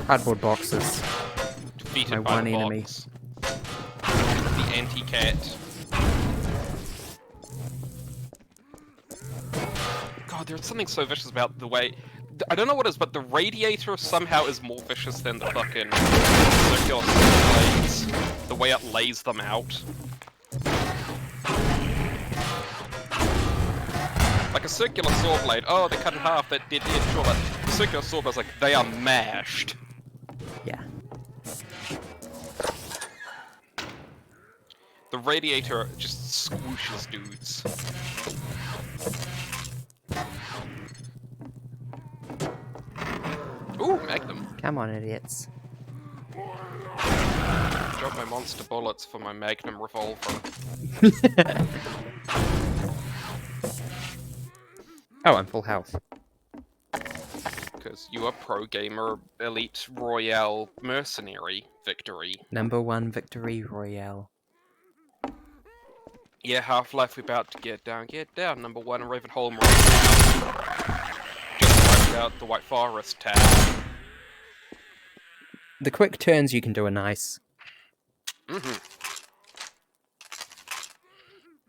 Cardboard boxes. Defeated My by one the enemy. box. The anti-cat. God, there's something so vicious about the way... I don't know what it is, but the radiator somehow is more vicious than the fucking circular blades. The way it lays them out. Like a circular saw blade, oh, they're cut in half, they're dead, sure, but circular saw blades, like, they are mashed. Yeah. The radiator just squooshes dudes. Ooh, Magnum. Come on, idiots. Drop my monster bullets for my Magnum revolver. Oh, I'm full health. Because you are pro gamer elite royale mercenary victory. Number 1 victory royale. Yeah, Half-Life, we're about to get down. Get down, number 1 Ravenholm right now. Just wiped out the White Forest town. The quick turns you can do are nice. Mm-hmm.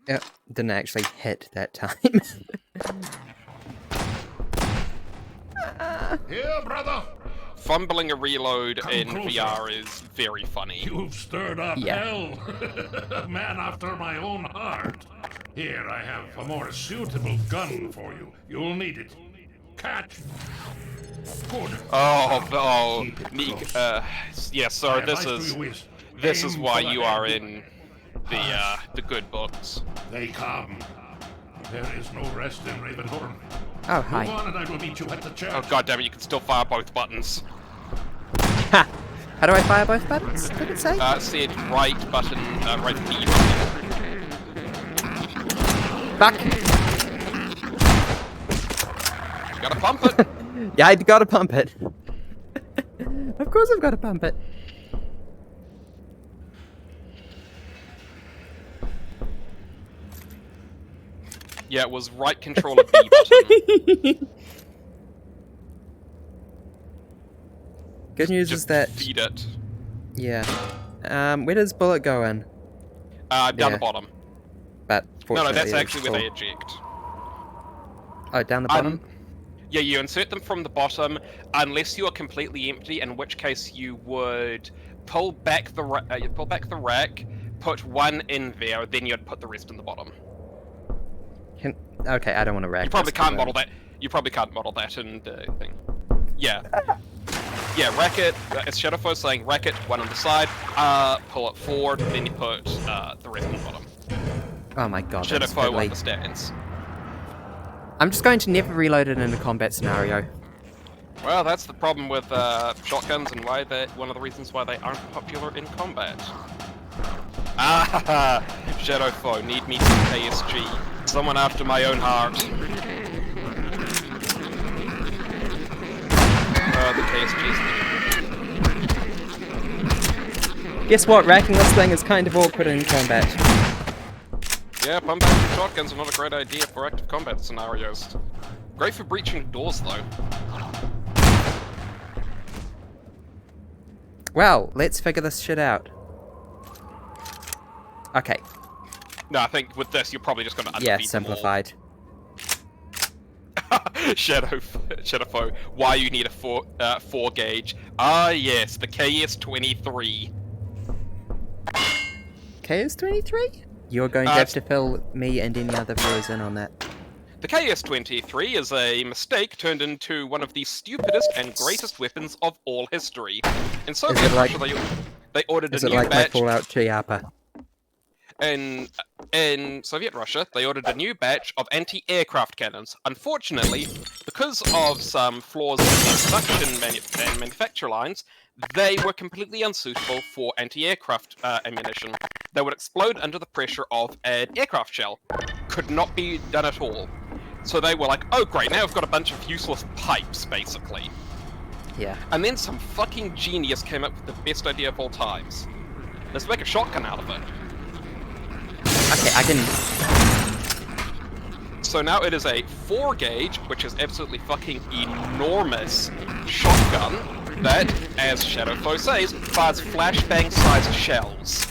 Yep, didn't actually hit that time. Here, brother. Fumbling a reload Come in closer. VR is very funny. You've stirred up Yeah. hell. A man after my own heart. Here, I have a more suitable gun for you. You'll need it. Catch. Good. Oh, Keep it Nick, close. yeah, My sir, advice to you is this is aim why for the you are head. in the good books. They come. There is no rest in Ravenhorn. Oh, Move hi. on and I will meet you at the church. Oh god damn it, you can still fire both buttons. Ha! How do I fire both buttons? Did it say? It said right button, right B button. Fuck! You gotta pump it. Yeah, I've got to pump it. Of course I've got to pump it. Yeah, it was right controller B button. Good news Just is that... feed it. Yeah. Where does bullet go in? Down Yeah. the bottom. But No, fortunately, that's it's actually where they full. eject. Oh, down the bottom? Yeah, you insert them from the bottom, unless you are completely empty, in which case you would pull back the rack, put one in there, then you'd put the rest in the bottom. Okay, I don't want to rack You probably this, can't but- model that. You probably can't model that in the thing. Yeah. Yeah, rack it. It's Shadowfoe saying rack it, one on the side, pull it forward, then you put the rest in the bottom. Oh my god, that's Shadowfoe fiddly. understands. I'm just going to never reload it in a combat scenario. Well, that's the problem with shotguns and why one of the reasons why they aren't popular in combat. Ah, Shadowfoe, need me some KSG. Someone after my own heart. The KSG's Guess what? Racking this thing is kind of awkward in combat. Yeah, pump action shotguns are not a great idea for active combat scenarios. Great for breaching doors, though. Well, let's figure this shit out. Okay, No, I think with this, you're probably just going to yeah, undefeat them all. simplified. Shadowfoe, why you need a 4 gauge? Ah, yes, the KS-23. KS-23? You're going to have to fill me and any other viewers in on that. The KS-23 is a mistake turned into one of the stupidest and greatest weapons of all history. In Soviet it like- Russia, they ordered Is a it new like my batch. Fallout Chiappa? In Soviet Russia, they ordered a new batch of anti-aircraft cannons. Unfortunately, because of some flaws in the production and manufacture lines, they were completely unsuitable for anti-aircraft ammunition. They would explode under the pressure of an aircraft shell. Could not be done at all. So they were like, oh great, now we've got a bunch of useless pipes, basically. Yeah. And then some fucking genius came up with the best idea of all times. Let's make a shotgun out of it. Okay, I can... So now it is a 4 gauge, which is absolutely fucking enormous shotgun that, as Shadowfoe says, fires flashbang-sized shells.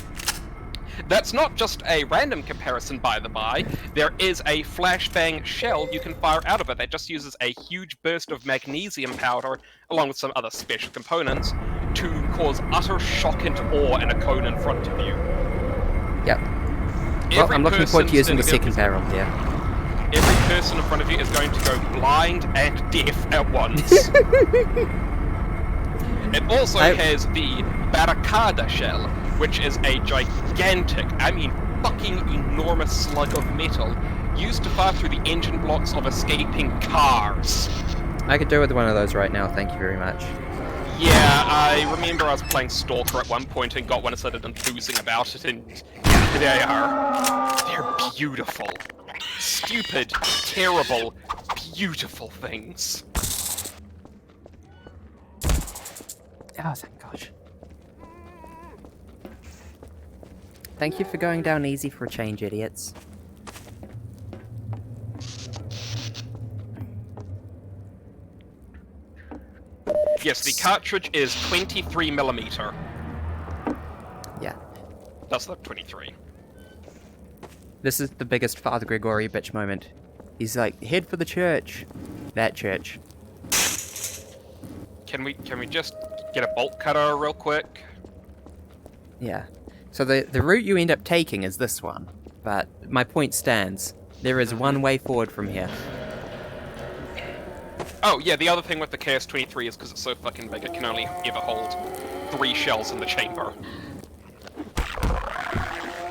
That's not just a random comparison, by the by. There is a flashbang shell you can fire out of it that just uses a huge burst of magnesium powder, along with some other special components, to cause utter shock and awe in a cone in front of you. Yep. Well, Every I'm looking forward to person using the standing second barrel here. Every person in front of you is going to go blind and deaf at once. It also has the Barricada shell, which is a gigantic, I mean fucking enormous slug of metal used to fire through the engine blocks of escaping cars. I could do with one of those right now, thank you very much. Yeah, I remember I was playing Stalker at one point and got one and started enthusing about it, and they are. They're beautiful. Stupid, terrible, beautiful things. Oh, thank gosh. Thank you for going down easy for a change, idiots. Yes, the cartridge is 23mm. Yeah. That's the 23. This is the biggest Father Gregory bitch moment. He's like, head for the church. That church. Can we just get a bolt cutter real quick? Yeah. So the route you end up taking is this one, but my point stands. There is one way forward from here. Oh, yeah, the other thing with the KS-23 is because it's so fucking big, it can only ever hold 3 shells in the chamber.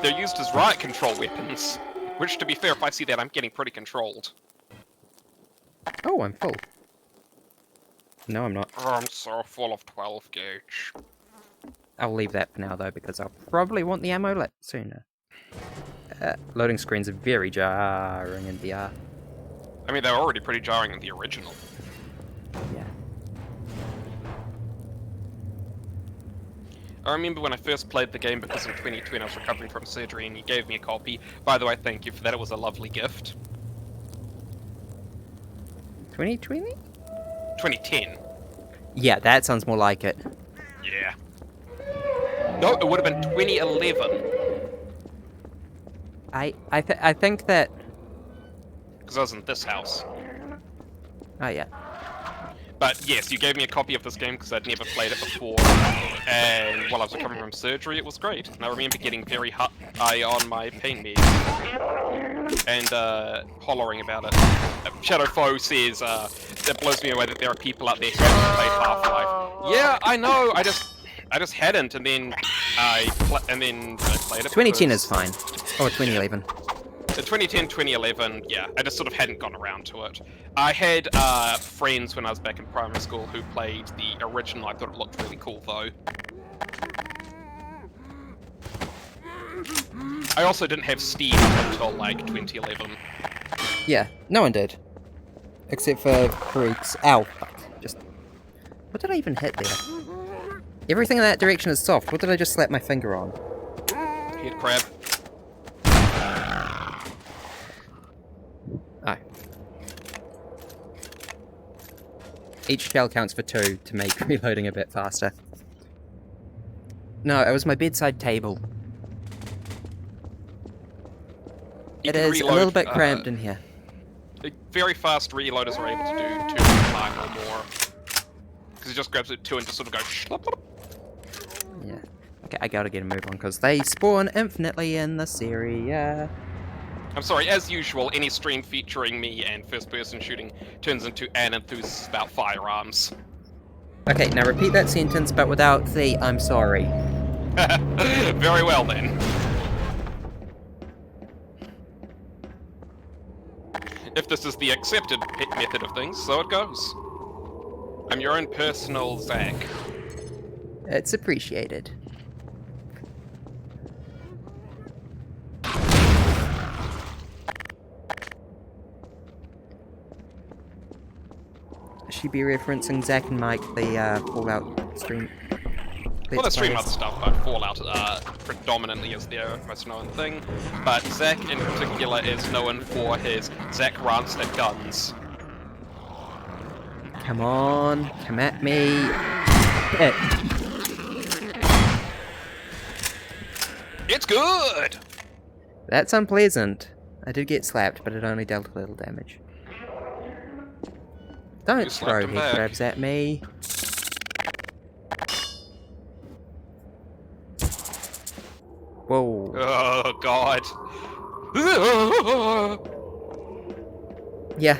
They're used as riot control weapons, which, to be fair, if I see that, I'm getting pretty controlled. Oh, I'm full. No, I'm not. Oh, I'm so full of 12 gauge. I'll leave that for now, though, because I'll probably want the ammo sooner. Loading screens are very jarring in VR. I mean, they're already pretty jarring in the original. Yeah. I remember when I first played the game because in 2020 I was recovering from surgery and you gave me a copy. By the way, thank you for that, it was a lovely gift. 2020? 2010. Yeah, that sounds more like it. Yeah. No, it would have been 2011. I think that... Because I was in this house. Oh, yeah. But yes, you gave me a copy of this game because I'd never played it before, and while I was recovering from surgery, it was great. And I remember getting very high on my pain meds and hollering about it. Shadowfoe says it blows me away that there are people out there who haven't played Half-Life. Yeah, I know. I just hadn't, and then I played it. 2010 is fine. Or 2011. 2010, 2011, yeah, I just sort of hadn't gone around to it. I had friends when I was back in primary school who played the original. I thought it looked really cool, though. I also didn't have Steam until, like, 2011. Yeah, no one did. Except for freaks. Ow. Fuck. Just... What did I even hit there? Everything in that direction is soft. What did I just slap my finger on? Head crab. Oh. Each shell counts for 2 to make reloading a bit faster. No, it was my bedside table. You It can is reload, a little bit cramped in here. Very fast reloaders are able to do 2 at a time or more. Because it just grabs it 2 and just sort of goes shlop. Yeah. Okay, I gotta get a move on, because they spawn infinitely in this area. I'm sorry, as usual, any stream featuring me and first-person shooting turns into an enthusiast about firearms. Okay, now repeat that sentence, but without the I'm sorry. Very well, then. If this is the accepted method of things, so it goes. I'm your own personal Zach. It's appreciated. Should be referencing Zach and Mike, the Fallout stream. Well, they stream players. other stuff, but Fallout predominantly is their most known thing. But Zach in particular is known for his Zach rants at guns. Come on, come at me. It's good! That's unpleasant. I did get slapped, but it only dealt a little damage. Don't You slapped throw him head back. crabs at me. Whoa. Oh, God. Yeah.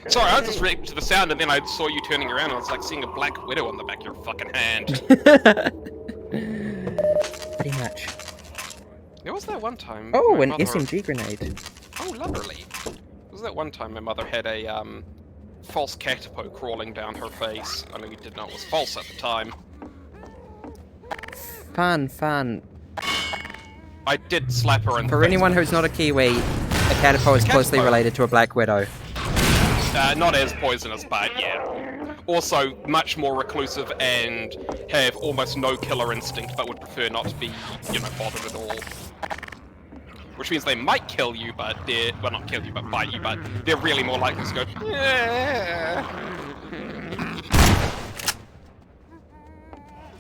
Sorry, I was just reacting to the sound and then I saw you turning around and I was like seeing a black widow on the back of your fucking hand. Pretty much. There was that one time. Oh, my an mother- SMG grenade. Oh, lovely. There was that one time my mother had a false catapo crawling down her face. I mean, we didn't know it was false at the time. Fun, fun. I did slap her in the For face. anyone who's not a Kiwi, a catapult is closely Catapult. related to a black widow. Not as poisonous, but yeah. Also, much more reclusive and have almost no killer instinct, but would prefer not to be, you know, bothered at all. Which means they might kill you, but they're... well, not kill you, but bite you, but they're really more likely to go...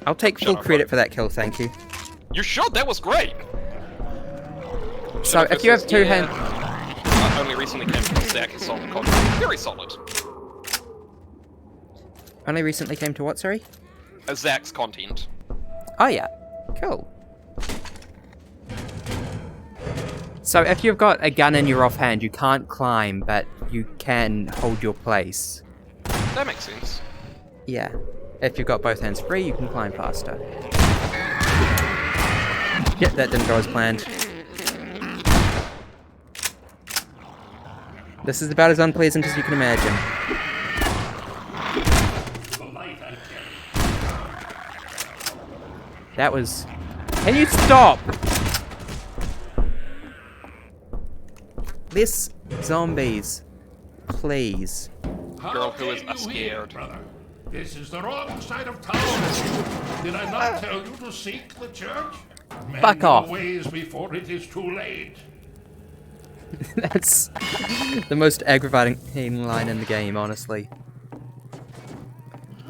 I'll take full credit for that kill, thank you. You should, that was great! So, if you have two hands... Only recently came from Zach and solid content. Very solid. Only recently came to what, sorry? Zach's content. Oh yeah, cool. So if you've got a gun in your offhand, you can't climb, but you can hold your place. That makes sense. Yeah. If you've got both hands free, you can climb faster. Yep, that didn't go as planned. This is about as unpleasant as you can imagine. That was... Can you stop? Less zombies. Please. Girl who is How came you here, scared. brother? This is the wrong side of town. Did I not tell you to seek the church? Mend Fuck your off. ways before it is too late. That's the most aggravating line in the game, honestly.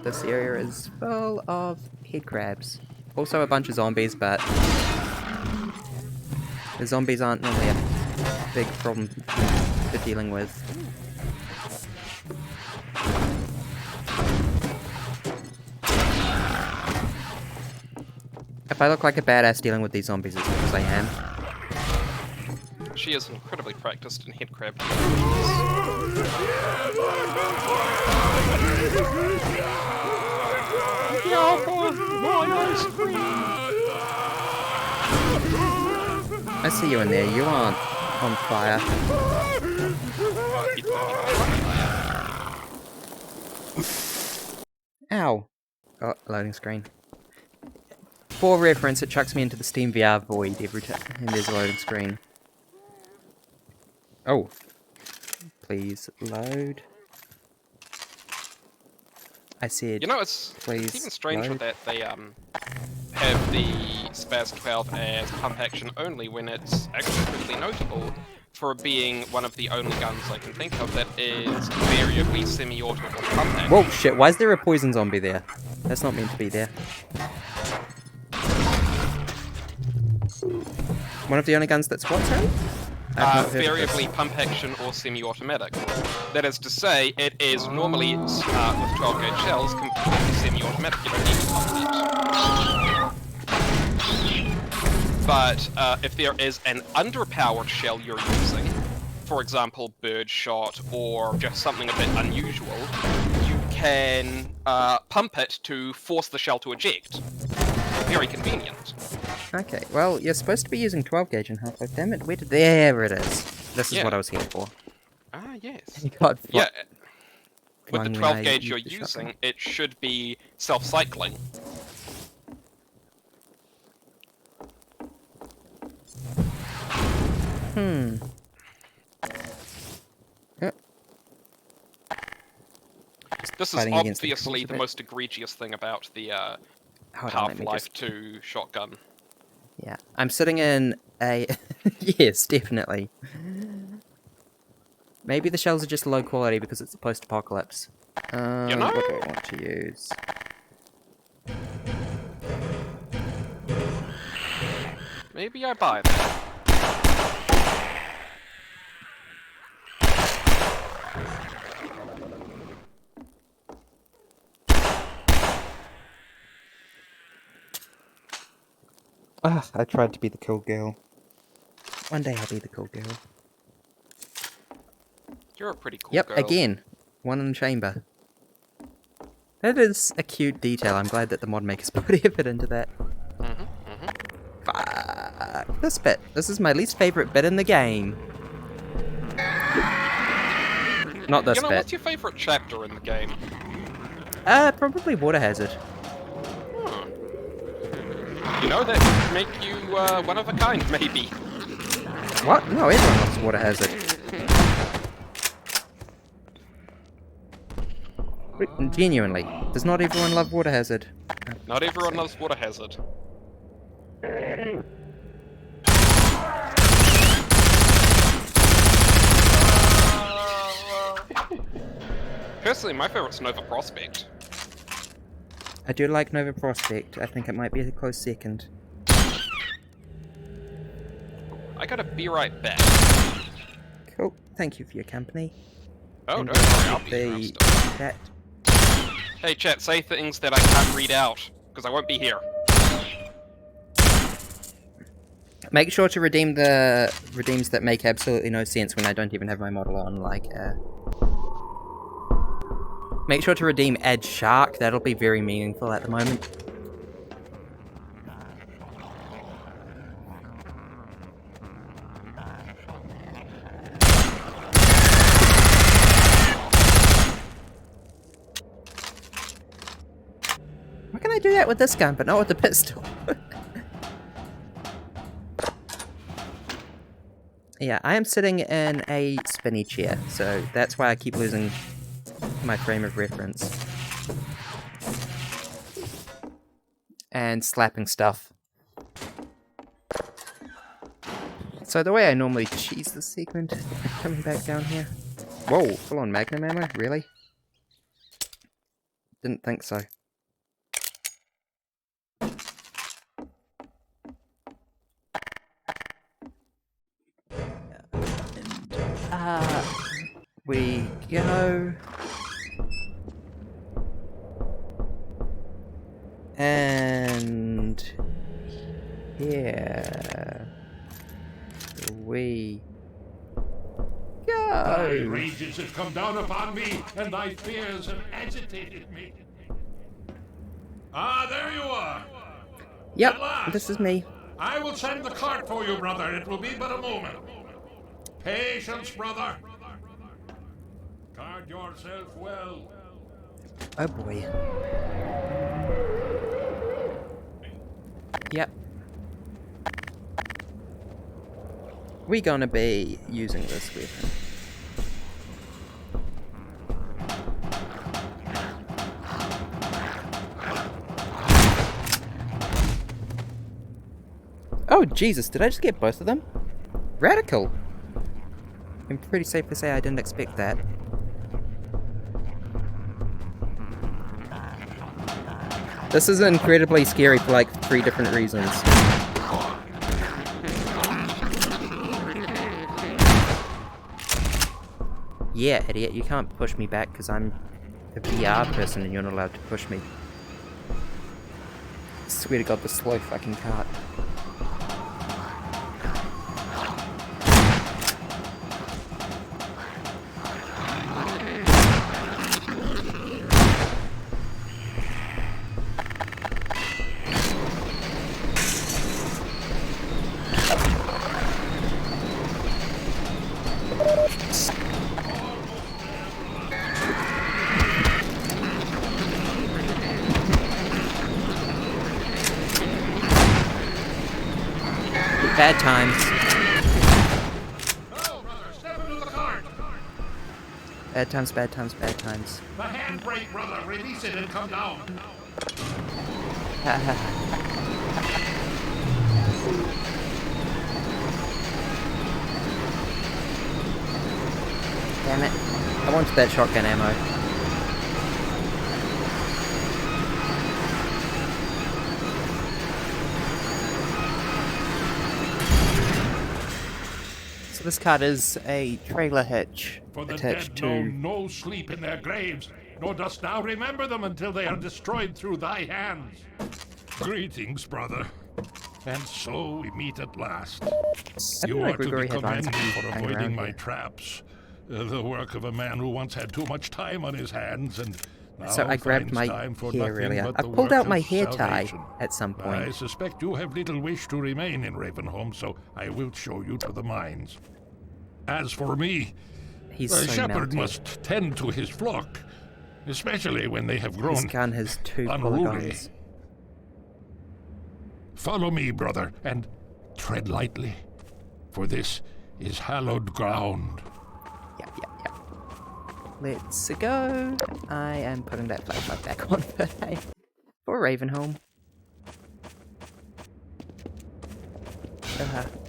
This area is full of head crabs. Also a bunch of zombies, but the zombies aren't normally a big problem for dealing with. If I look like a badass dealing with these zombies as much as I am. She is incredibly practiced in head crab. I see you in there, you aren't on fire. Ow. Oh, loading screen. For reference, it chucks me into the Steam VR void every time there's a loading screen. Oh. Please load. I said, You know, it's please even stranger load. that they have the Spaz 12 as pump action only when it's actually incredibly notable for being one of the only guns I can think of that is variably semi-auto or pump action. Whoa, shit, why is there a poison zombie there? That's not meant to be there. One of the only guns that's what, sorry? I've not heard of this. Variably pump action or semi-automatic. That is to say, it is normally, with 12 gauge shells, completely semi-automatic. You don't need to pump it. But if there is an underpowered shell you're using, for example, birdshot or just something a bit unusual, you can pump it to force the shell to eject. Very convenient. Okay, well, you're supposed to be using 12 gauge in Half-Life, damn it. Where did... There it is. This is Yeah. what I was here for. Ah, yes. God, Yeah, with the flung when 12 I gauge you're used the using, shotgun. it should be self-cycling. Hmm. This is Fighting against the obviously controls a the bit. most egregious thing about the Hold on, let me Half-Life just... 2 shotgun. Yeah, I'm sitting in a... yes, definitely. Maybe the shells are just low quality because it's a post-apocalypse. You know? What do I want to use? Maybe I buy that. Ah, I tried to be the cool girl. One day I'll be the cool girl. You're a pretty cool Yep, girl. again. One in the chamber. That is a cute detail. I'm glad that the mod makers put effort into that. Fuck. This bit. This is my least favorite bit in the game. Not this You know, bit. what's your favourite chapter in the game? Probably Water Hazard. You know, that could make you one of a kind, maybe. What? No, everyone loves Water Hazard. Genuinely. Does not everyone love Water Hazard? Not everyone loves Water Hazard. Personally, my favourite's Nova Prospect. I do like Nova Prospect. I think it might be a close second. I gotta be right back. Cool. Thank you for your company. Oh, And don't worry, I'll be the here. that. Hey chat, say things that I can't read out, because I won't be here. Make sure to redeem the redeems that make absolutely no sense when I don't even have my model on, like, make sure to redeem add shark, that'll be very meaningful at the moment. Why can I do that with this gun, but not with the pistol? Yeah, I am sitting in a spinny chair, so that's why I keep losing my frame of reference. And slapping stuff. So the way I normally cheese this segment, coming back down here. Whoa, full on magnum ammo? Really? Didn't think so. We go. And here we Thy go. rages have come down upon me, and thy fears have agitated me. Ah, there you are. Yep, At last. this is me. I will send the cart for you, brother. It will be but a moment. Patience, brother. Guard yourself well. Oh boy. Yep. We gonna be using this weapon. Oh Jesus, did I just get both of them? Radical! I'm pretty safe to say I didn't expect that. This is incredibly scary for like 3 different reasons. Yeah, idiot, you can't push me back because I'm a VR person and you're not allowed to push me. I swear to God, the slow fucking cart. Bad times. Oh, brother, step into the cart. Bad times, bad times, bad times. The handbrake, brother. Release it and come down. Damn it. I wanted that shotgun ammo. So this cart is a trailer hitch For the attached dead know to... no sleep in their graves, nor dost thou remember them until they are destroyed through thy hands. Greetings, brother. And so we meet at last. I You didn't know are to Grigori be had lines commended for hanging avoiding around my here. traps. The work of a man who once had too much time on his hands and now So I grabbed finds my time for hair nothing earlier. but I the pulled work out my of hair tie salvation. at some I point. suspect you have little wish to remain in Ravenholm, so I will show you to the mines. As for me, He's a so shepherd melted. must tend to his flock, especially when they have This grown gun has 2 unruly. polygons. Follow me, brother, and tread lightly, for this is hallowed ground. Yep. Let's go. I am putting that flashlight back on for Ravenholm.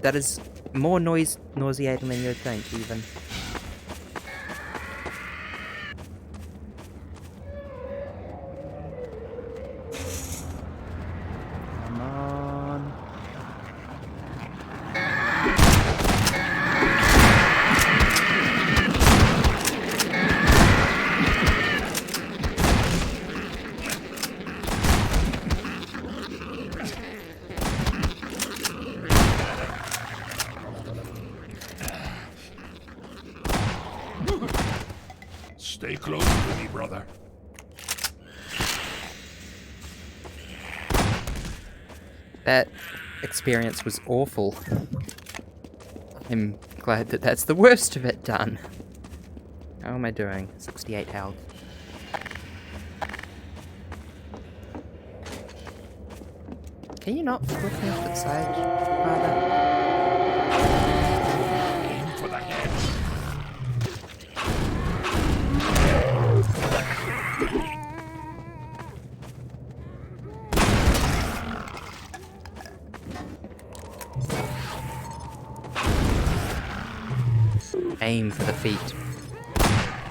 That is more nauseating than you'd think, even. Come on. Stay close to me, brother. That experience was awful. I'm glad that that's the worst of it done. How am I doing? 68 health. Can you not flip me off to the side, Father? Aim for the head. Aim for the feet.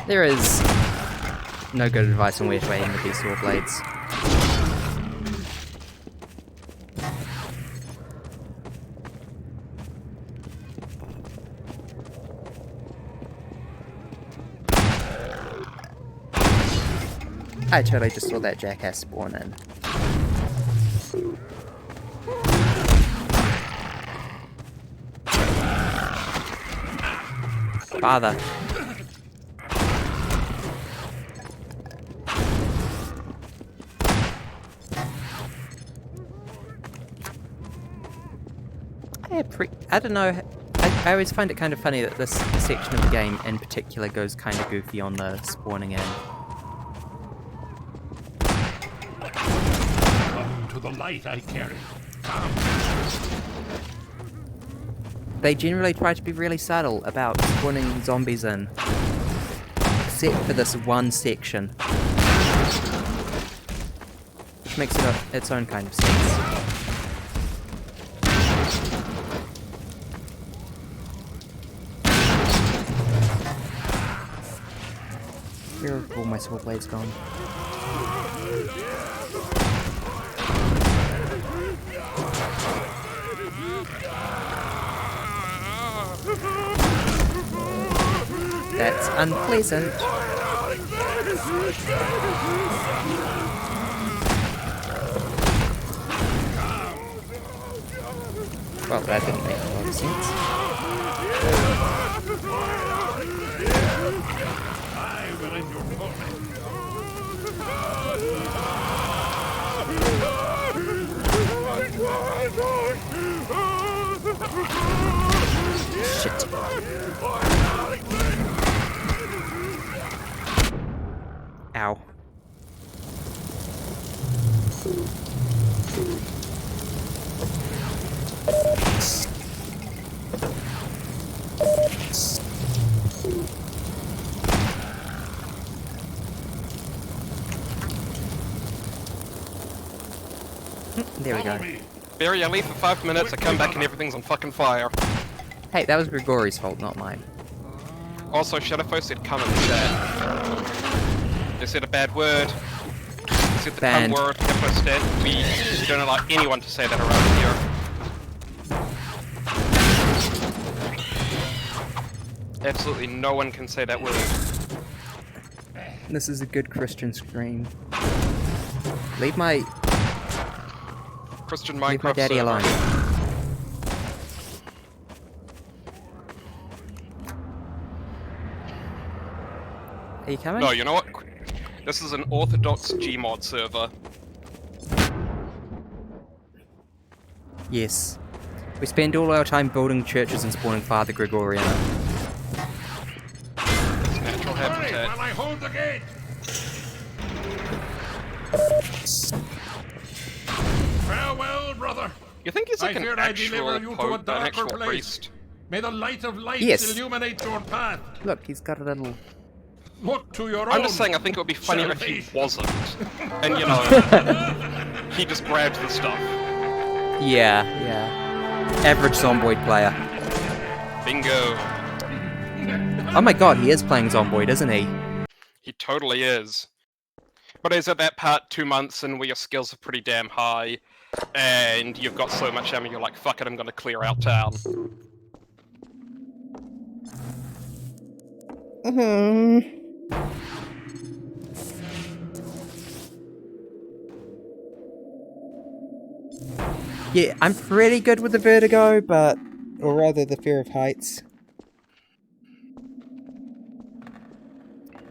There is no good advice on where to aim with these sword blades. I totally just saw that jackass spawn in. Father. I don't know. I always find it kind of funny that this section of the game in particular goes kind of goofy on the spawning in. Come to the light I carry. Come. They generally try to be really subtle about spawning zombies in. Except for this one section. Which makes it its own kind of sense. Where have all my sword blades gone? That's unpleasant. Well, that didn't make a lot of sense. I will end your torment. Shit. Ow. There we go. Follow me. Barry, I leave for 5 minutes, I come back and everything's on fucking fire. Hey, that was Grigori's fault, not mine. Also, Shadowfoe said come in the chat. They said a bad word. They said the Banned. cum word, Shadowfoe said. We don't allow anyone to say that around here. Absolutely no one can say that word. This is a good Christian scream. Leave my Christian leave my Minecraft daddy server. alone. Are you coming? No, you know what? This is an orthodox Gmod server. Yes. We spend all our time building churches and spawning Father Grigori in it. It's natural Hurry, habitat. while I hold the gate. Farewell, brother. You think he's like I an fear I deliver actual you to a pope, an darker actual place. priest? May the light of light Yes. illuminate your path. Look, he's got a little... Look to your own. I'm just saying I think it would be funnier if he salvation. wasn't. And you know, he just grabbed the stuff. Yeah, yeah. Average Zomboid player. Bingo. Oh my god, he is playing Zomboid, isn't he? He totally is. But is at that part 2 months and where your skills are pretty damn high, and you've got so much ammo, you're like, fuck it, I'm gonna clear out town. Yeah, I'm pretty good with the vertigo, but... Or rather, the fear of heights.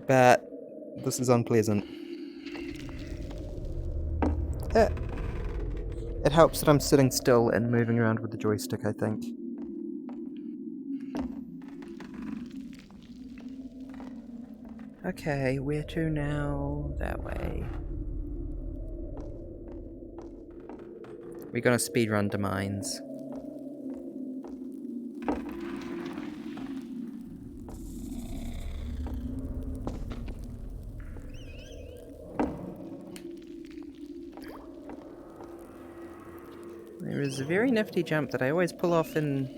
But This is unpleasant. Eh, it helps that I'm sitting still and moving around with the joystick, I think. Okay, where to now? That way. We're gonna speedrun to mines. There is a very nifty jump that I always pull off in...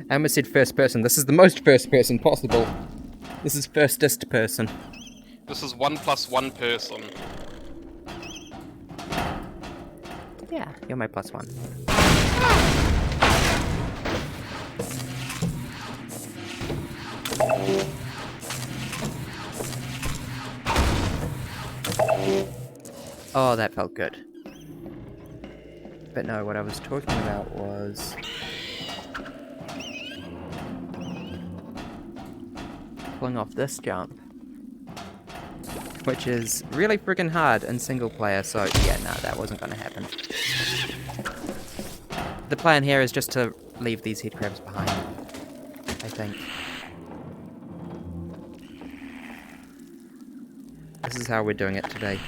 I almost said first person. This is the most first person possible. This is firstest person. This is 1 + 1 person. Yeah, you're my +1. Oh, that felt good. But no, what I was talking about was... pulling off this jump. Which is really friggin' hard in single player, so yeah, no, that wasn't gonna happen. The plan here is just to leave these headcrabs behind, I think. This is how we're doing it today.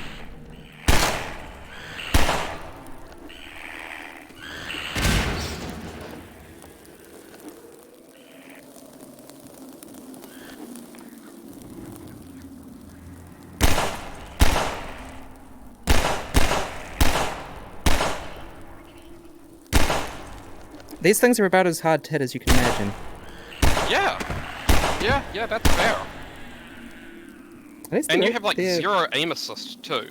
These things are about as hard to hit as you can imagine. Yeah, that's fair. At least And they're- you have like they're- 0 aim assist too.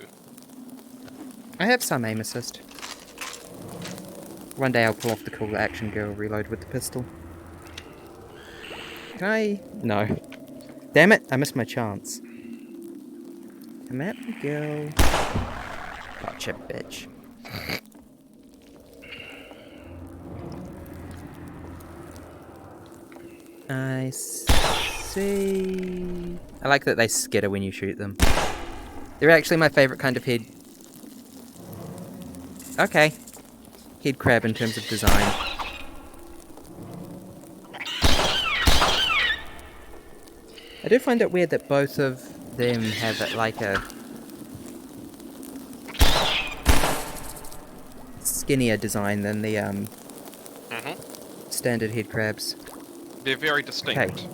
I have some aim assist. One day I'll pull off the cool action girl reload with the pistol. Can I? No. Damn it, I missed my chance. Come at me, girl. Gotcha, bitch. I see. I like that they skitter when you shoot them. They're actually my favourite kind of head. Okay. Head crab in terms of design. I do find it weird that both of them have it like a skinnier design than the standard head crabs. They're very distinct. Okay.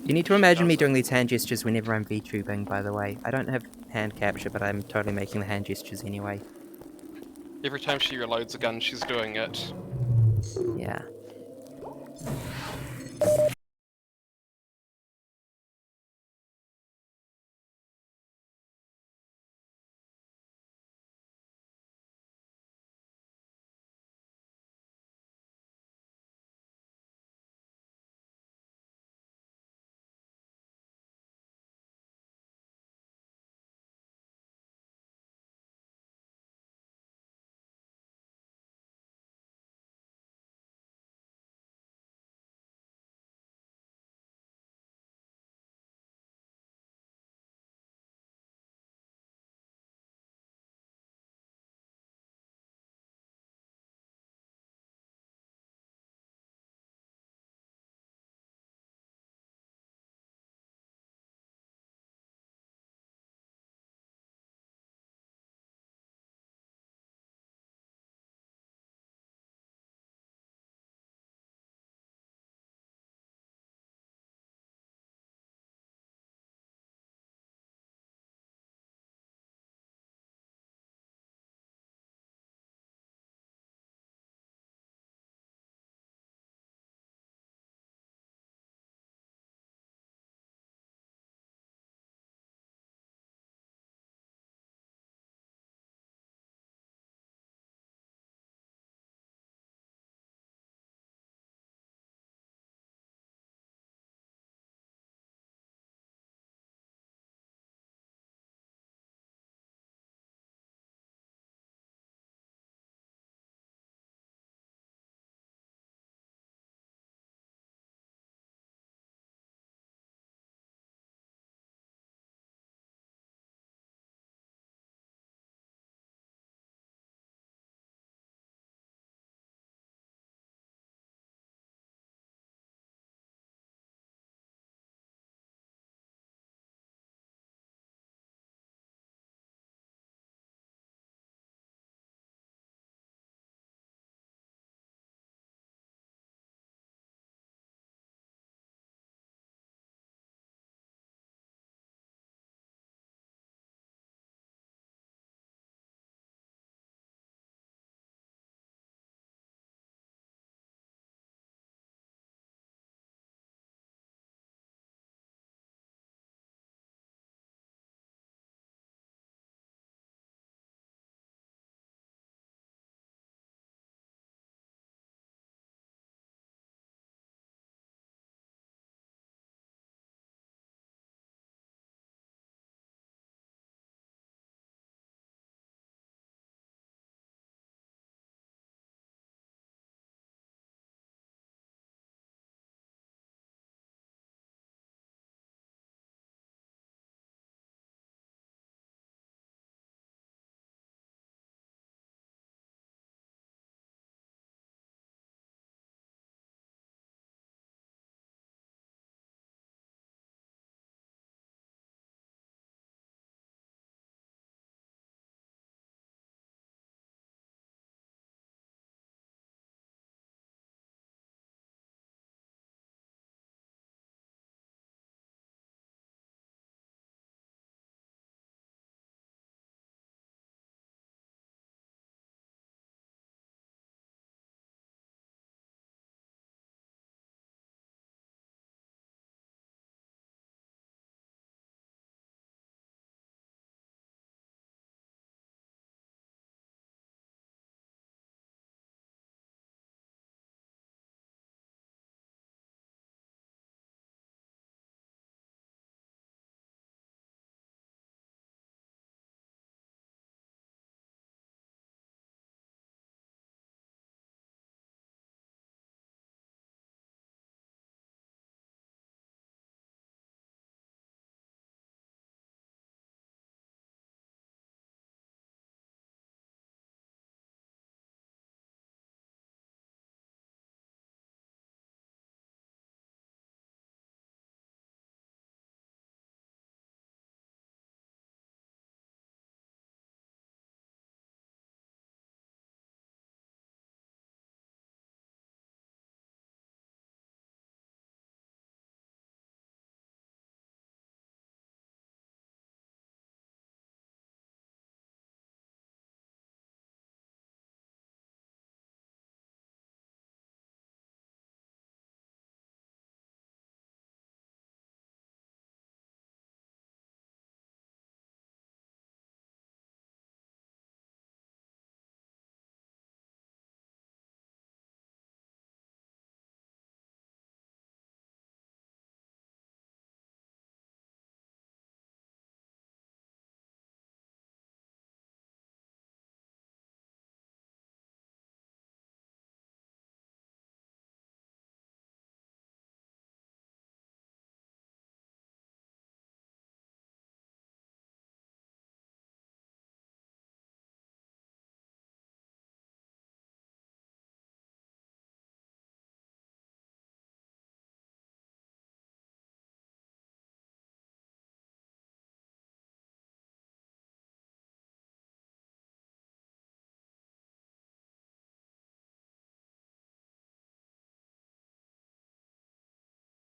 You need to imagine me doing these hand gestures whenever I'm VTubing, by the way. I don't have hand capture, but I'm totally making the hand gestures anyway. Every time she reloads a gun, she's doing it. Yeah.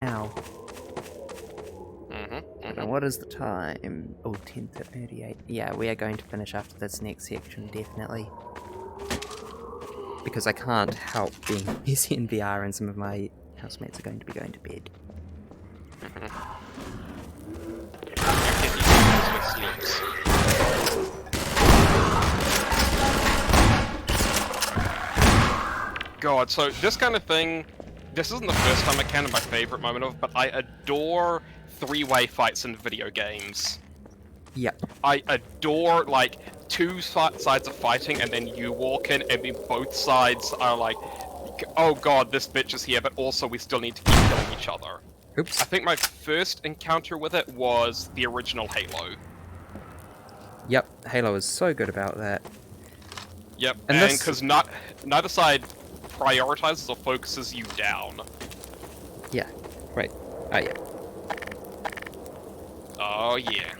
now. Mm-hmm. Now, what is the time? Oh, 10:38. Yeah, we are going to finish after this next section, definitely. Because I can't help being busy in VR and some of my housemates are going to be going to bed. God, so this kind of thing, this isn't the first time I can, and my favorite moment of, but I adore three-way fights in video games. Yep. I adore, like, two sides of fighting, and then you walk in, and then both sides are like, oh god, this bitch is here, but also we still need to keep killing each other. Oops. I think my first encounter with it was the original Halo. Yep, Halo is so good about that. Yep, And and this- because neither side prioritizes or focuses you down. Yeah, right. Oh, yeah. Oh yeah.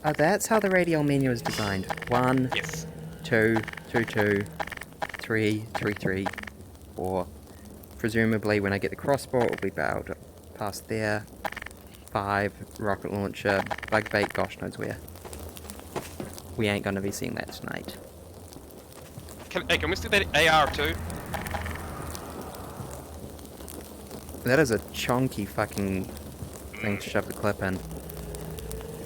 Oh, that's how the radial menu is designed. 1, Yes. 2, 2, 2, 3, 3, 3, 4. Presumably, when I get the crossbow, it'll be about past there. 5, rocket launcher, bug bait, gosh knows where. We ain't gonna be seeing that tonight. Can we see that AR too? That is a chonky fucking thing to shove the clip in.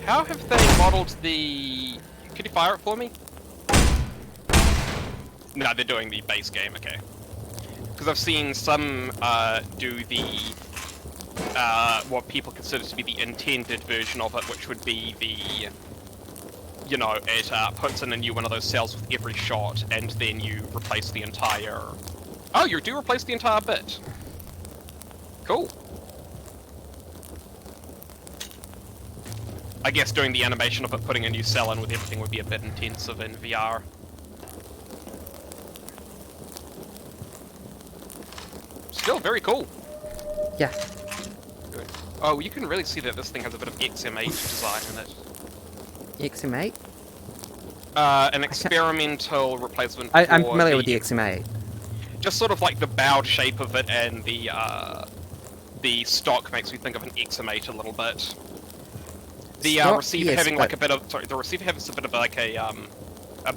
How have they modeled the... Could you fire it for me? No, they're doing the base game, okay. Because I've seen some do the... what people consider to be the intended version of it, which would be the... You know, it puts in a new one of those cells with every shot, and then you replace the entire... Oh, you do replace the entire bit. Cool. I guess doing the animation of it putting a new cell in with everything would be a bit intensive in VR. Still very cool. Yeah. Good. Oh, you can really see that this thing has a bit of XMH design in it. XM8? An experimental replacement for I'm familiar with the XM8. Just sort of like the bowed shape of it and the stock makes me think of an XM8 a little bit. The Stock, receiver yes, having like a but- bit of the receiver has a bit of like a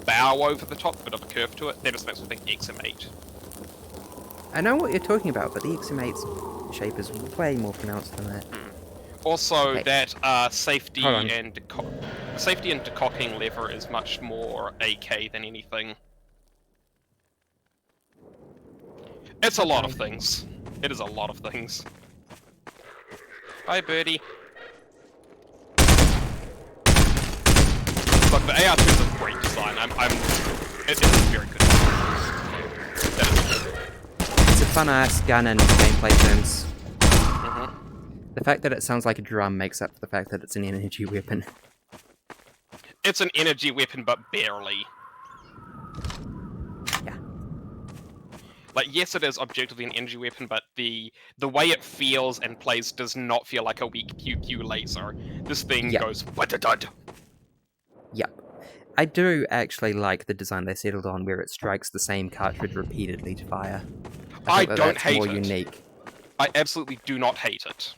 bow over the top, a bit of a curve to it. That just makes me think XM8. I know what you're talking about, but the XM8's shape is way more pronounced than that. Also, Hey. that safety Hold on. and safety and decocking lever is much more AK than anything. It's a lot of things. It is a lot of things. Hi, birdie. Look, the AR2 is a great design. It is very good. That is good. It's a fun-ass gun in gameplay terms. Mhm. The fact that it sounds like a drum makes up for the fact that it's an energy weapon. It's an energy weapon, but barely. Yeah. Like, yes, it is objectively an energy weapon, but the way it feels and plays does not feel like a weak pew-pew laser. This thing Yeah. goes what-a-dud. Yep. I do actually like the design they settled on where it strikes the same cartridge repeatedly to fire. I think that don't that's hate more it. unique. I absolutely do not hate it.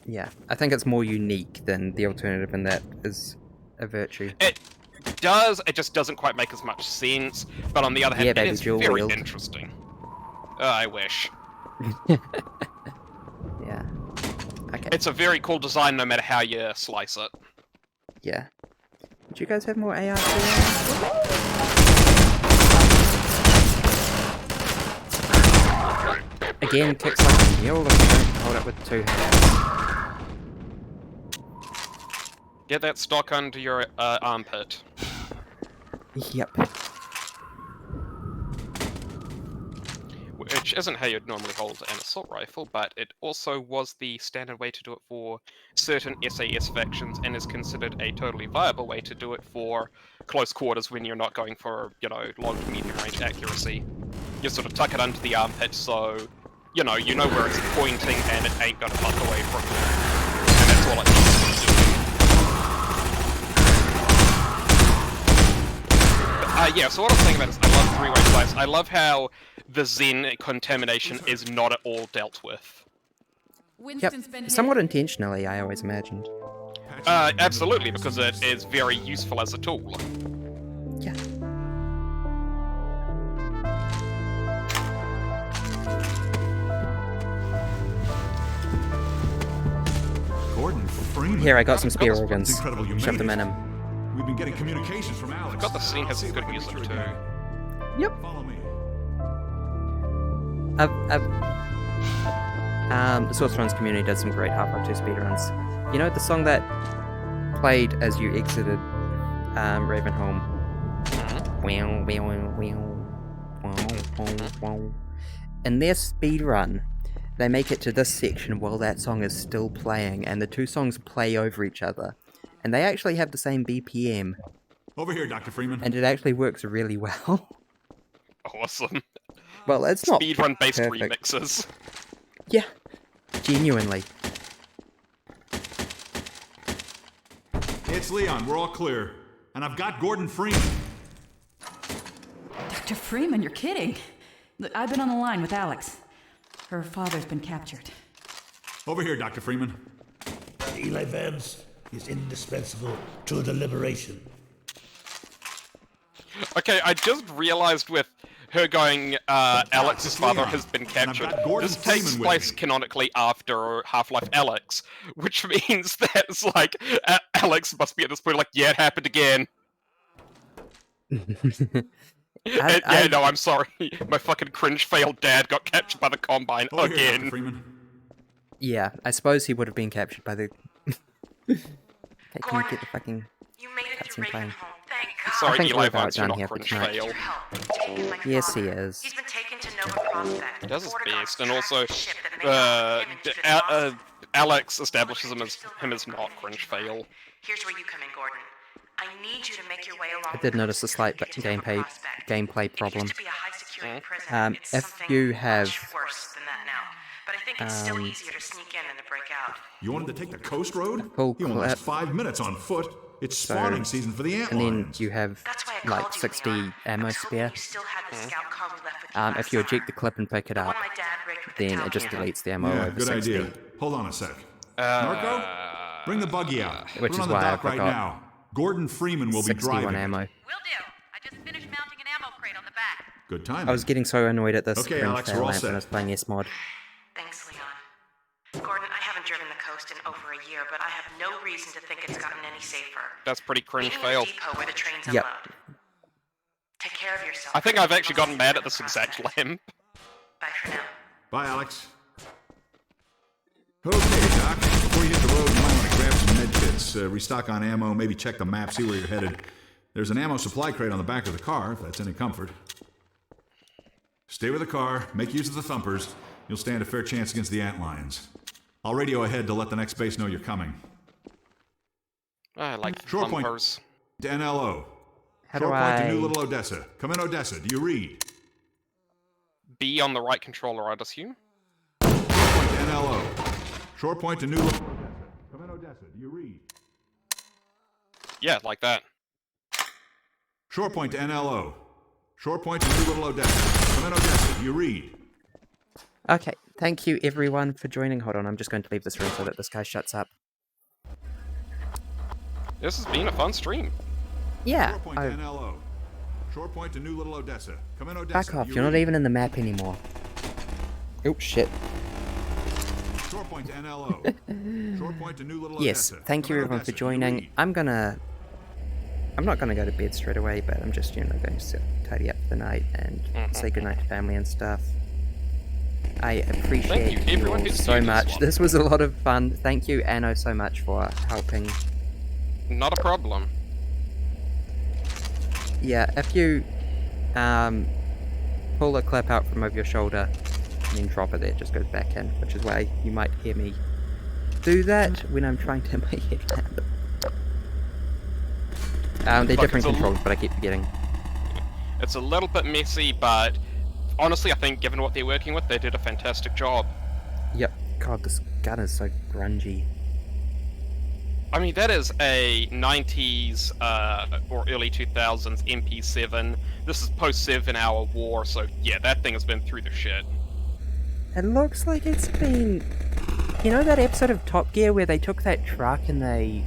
Yeah, I think it's more unique than the alternative, and that is a virtue. It just doesn't quite make as much sense, but on the other hand, Yeah, it baby, is dual very wield. interesting. I wish. Yeah. Okay. It's a very cool design no matter how you slice it. Yeah. Do you guys have more AR? Again, kicks like a mule if you don't hold it with two hands. Get that stock under your armpit. Yep. Which isn't how you'd normally hold an assault rifle, but it also was the standard way to do it for certain SAS factions, and is considered a totally viable way to do it for close quarters when you're not going for, you know, long to medium range accuracy. You sort of tuck it under the armpit so, you know where it's pointing and it ain't gonna fuck away from you. And that's all it needs to do. Yeah, so what I was saying about this, I love three-way slice. I love how the Zen contamination is not at all dealt with. Winston's been hit. Somewhat intentionally, I always imagined. Absolutely, because it is very useful as a tool. Yeah. Gordon Freeman. Here, I got some spare It's organs. incredible you Shove made them it. in him. We've been getting communications from Alex. God, the scene has I'll see some if I good can reach music her too. again. Yep. Follow me. The Source Runs community does some great Half-Life 2 speedruns. You know the song that played as you exited Ravenholm? Wow, wow, wow, wow, wow. In their speedrun, they make it to this section while that song is still playing, and the two songs play over each other. And they actually have the same BPM, Over here, Dr. Freeman. and it actually works really well. Awesome. Well, it's not Speedrun-based perfect. remixes. Yeah, genuinely. It's Leon. We're all clear. And I've got Gordon Freeman. Dr. Freeman, you're kidding. Look, I've been on the line with Alex. Her father's been captured. Over here, Dr. Freeman. Eli Vance is indispensable to the liberation. Okay, I just realized with her going, Alex's it's father Leon, has been and I've captured. got Gordon This takes Freeman with place me. canonically after Half-Life Alex, which means that it's like, Alex must be at this point like, yeah, it happened again. I'm sorry. My fucking cringe failed dad got captured by the Combine Over here, Dr. again. Freeman. Yeah, I suppose he would have been captured by the... Okay, can you Gordon, get the fucking... You made it to cutscene playing? Ravenholm, thank God. Sorry, think Eli we're about Vance, you're done not here for cringe tonight. fail. Your help. Taking my Yes, he father. is. He's been taken to Nova Prospect. He does his Vortigaunt's best, and tracked also, the ship that may have him into this monster. Alex establishes him as not cringe fail. Here's where you come in, Gordon. I need you to make your way along. I did the notice a coast slight until you get to Nova gameplay Prospect. gameplay It problem. used to be a high-security prison. It's If something you have, much worse than that now. But I think it's still easier to sneak in than to break out. You wanted to take the coast road? full You only clip. last 5 minutes on foot. It's spawning season for the ant And then lions. you have That's why I like called you, 60 Leon. ammo I was hoping spare. you still had the scout car we left with you last If you eject the summer. clip and pick it The up, one my dad rigged with the then it just Taliban. deletes the ammo Yeah, over good 60. idea. Hold on a sec. Narco? Bring the buggy out. Which Put it is on the why dock I've right got now. Gordon Freeman will be 61 driving. ammo. Will do. I just finished mounting an ammo crate on the back. Good time. I was getting so annoyed at this Okay, cringe Alex, fail we're all lamp when I was set. playing S-Mod. Thanks, Leon. Gordon, I haven't driven the coast in over a year, but I have no reason to think it's gotten any safer. That's pretty cringe Meet me fail. at the depot where the trains Yep. unload. Take care of yourself. I think I've actually I'll gotten see mad you at this in the exact prospect. lamp. Bye for now. Bye, Alex. Okay, Doc. Before you hit the road, you might want to grab some med kits, restock on ammo, maybe check the map, see where you're headed. There's an ammo supply crate on the back of the car, if that's any comfort. Stay with the car, make use of the thumpers. You'll stand a fair chance against the antlions. I'll radio ahead to let the next base know you're coming. I like Shore point. thumpers. To NLO. How Shore do point to New I... Little Odessa. Come in, Odessa. Do you read? B on the right controller, I'd assume. Shore point to NLO. Shore point to New Little Odessa. Come in, Odessa. Do you read? Yeah, like that. Shore point to NLO. Shore point to New Little Odessa. Come in, Odessa. Do you read? Okay, thank you everyone for joining. Hold on, I'm just going to leave this room so that this guy shuts up. This has been a fun stream. Yeah, Shore point to oh, NLO. Shore point to New Little Odessa. Come in, Odessa. back off, Do you you're not read? even in the map anymore. Oh shit. Shore point to NLO. Shore point to New Little Yes, Odessa. thank Come you in, everyone Odessa. for Do you joining. read? I'm not gonna go to bed straight away, but I'm just, going to tidy up for the night and say goodnight to family and stuff. I appreciate Thank you, everyone all who's so viewed this much. one. This was a lot of fun. Thank you, Anno, so much for helping. Not a problem. Yeah, if you pull a clip out from over your shoulder and then drop it there, it just goes back in, which is why you might hear me do that when I'm trying to hit my headlamp. They're Fuck, different it's a controls, but I keep forgetting. It's a little bit messy, but honestly, I think given what they're working with, they did a fantastic job. Yep. God, this gun is so grungy. I mean, that is a 90s or early 2000s MP7. This is post 7-hour war, so yeah, that thing has been through the shit. It looks like it's been You know that episode of Top Gear where they took that truck and they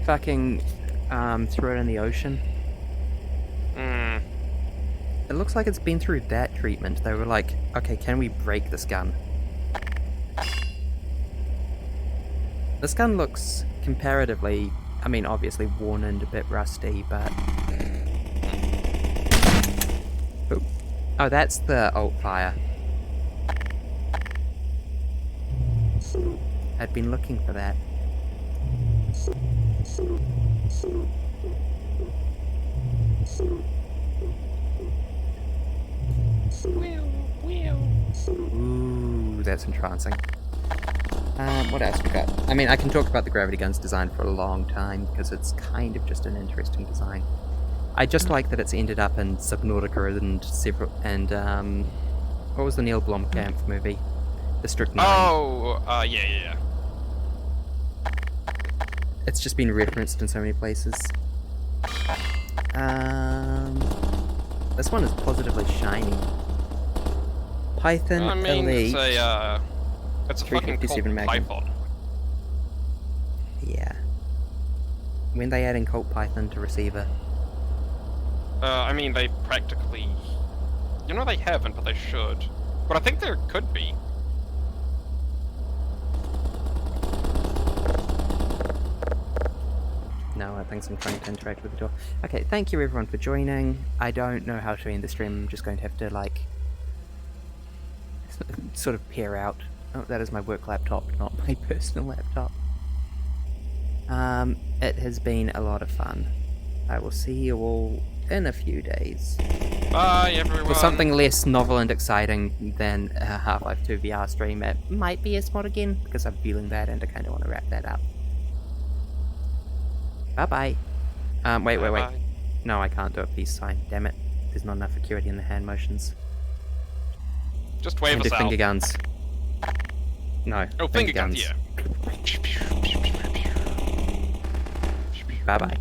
fucking threw it in the ocean? Hmm. It looks like it's been through that treatment. They were like, okay, can we break this gun? This gun looks comparatively, I mean, obviously worn and a bit rusty, but... Ooh. Oh, that's the alt fire. I'd been looking for that. Ooh, that's entrancing. What else we got? I mean, I can talk about the gravity guns design for a long time because it's kind of just an interesting design. I just like that it's ended up in Subnautica and several what was the Neil Blomkamp movie? District 9. Oh, yeah. It's just been referenced in so many places. This one is positively shiny. Python I mean, Elite. it's a fucking Colt 357 Magnum. Python. Yeah. When they adding Colt Python to receiver? I mean, they practically... You know, they haven't, but they should. But I think there could be. No, I think I'm trying to interact with the door. Okay, thank you everyone for joining. I don't know how to end the stream. I'm just going to have to, like, sort of peer out. Oh, that is my work laptop, not my personal laptop. It has been a lot of fun. I will see you all in a few days. Bye, everyone. For something less novel and exciting than a Half-Life 2 VR stream, it might be SMod again, because I'm feeling that and I kind of want to wrap that up. Bye-bye. Wait. Bye-bye. No, I can't do a peace sign. Damn it. There's not enough acuity in the hand motions. Just wave And us do out. finger guns. No. Oh, finger guns, yeah. Bye-bye.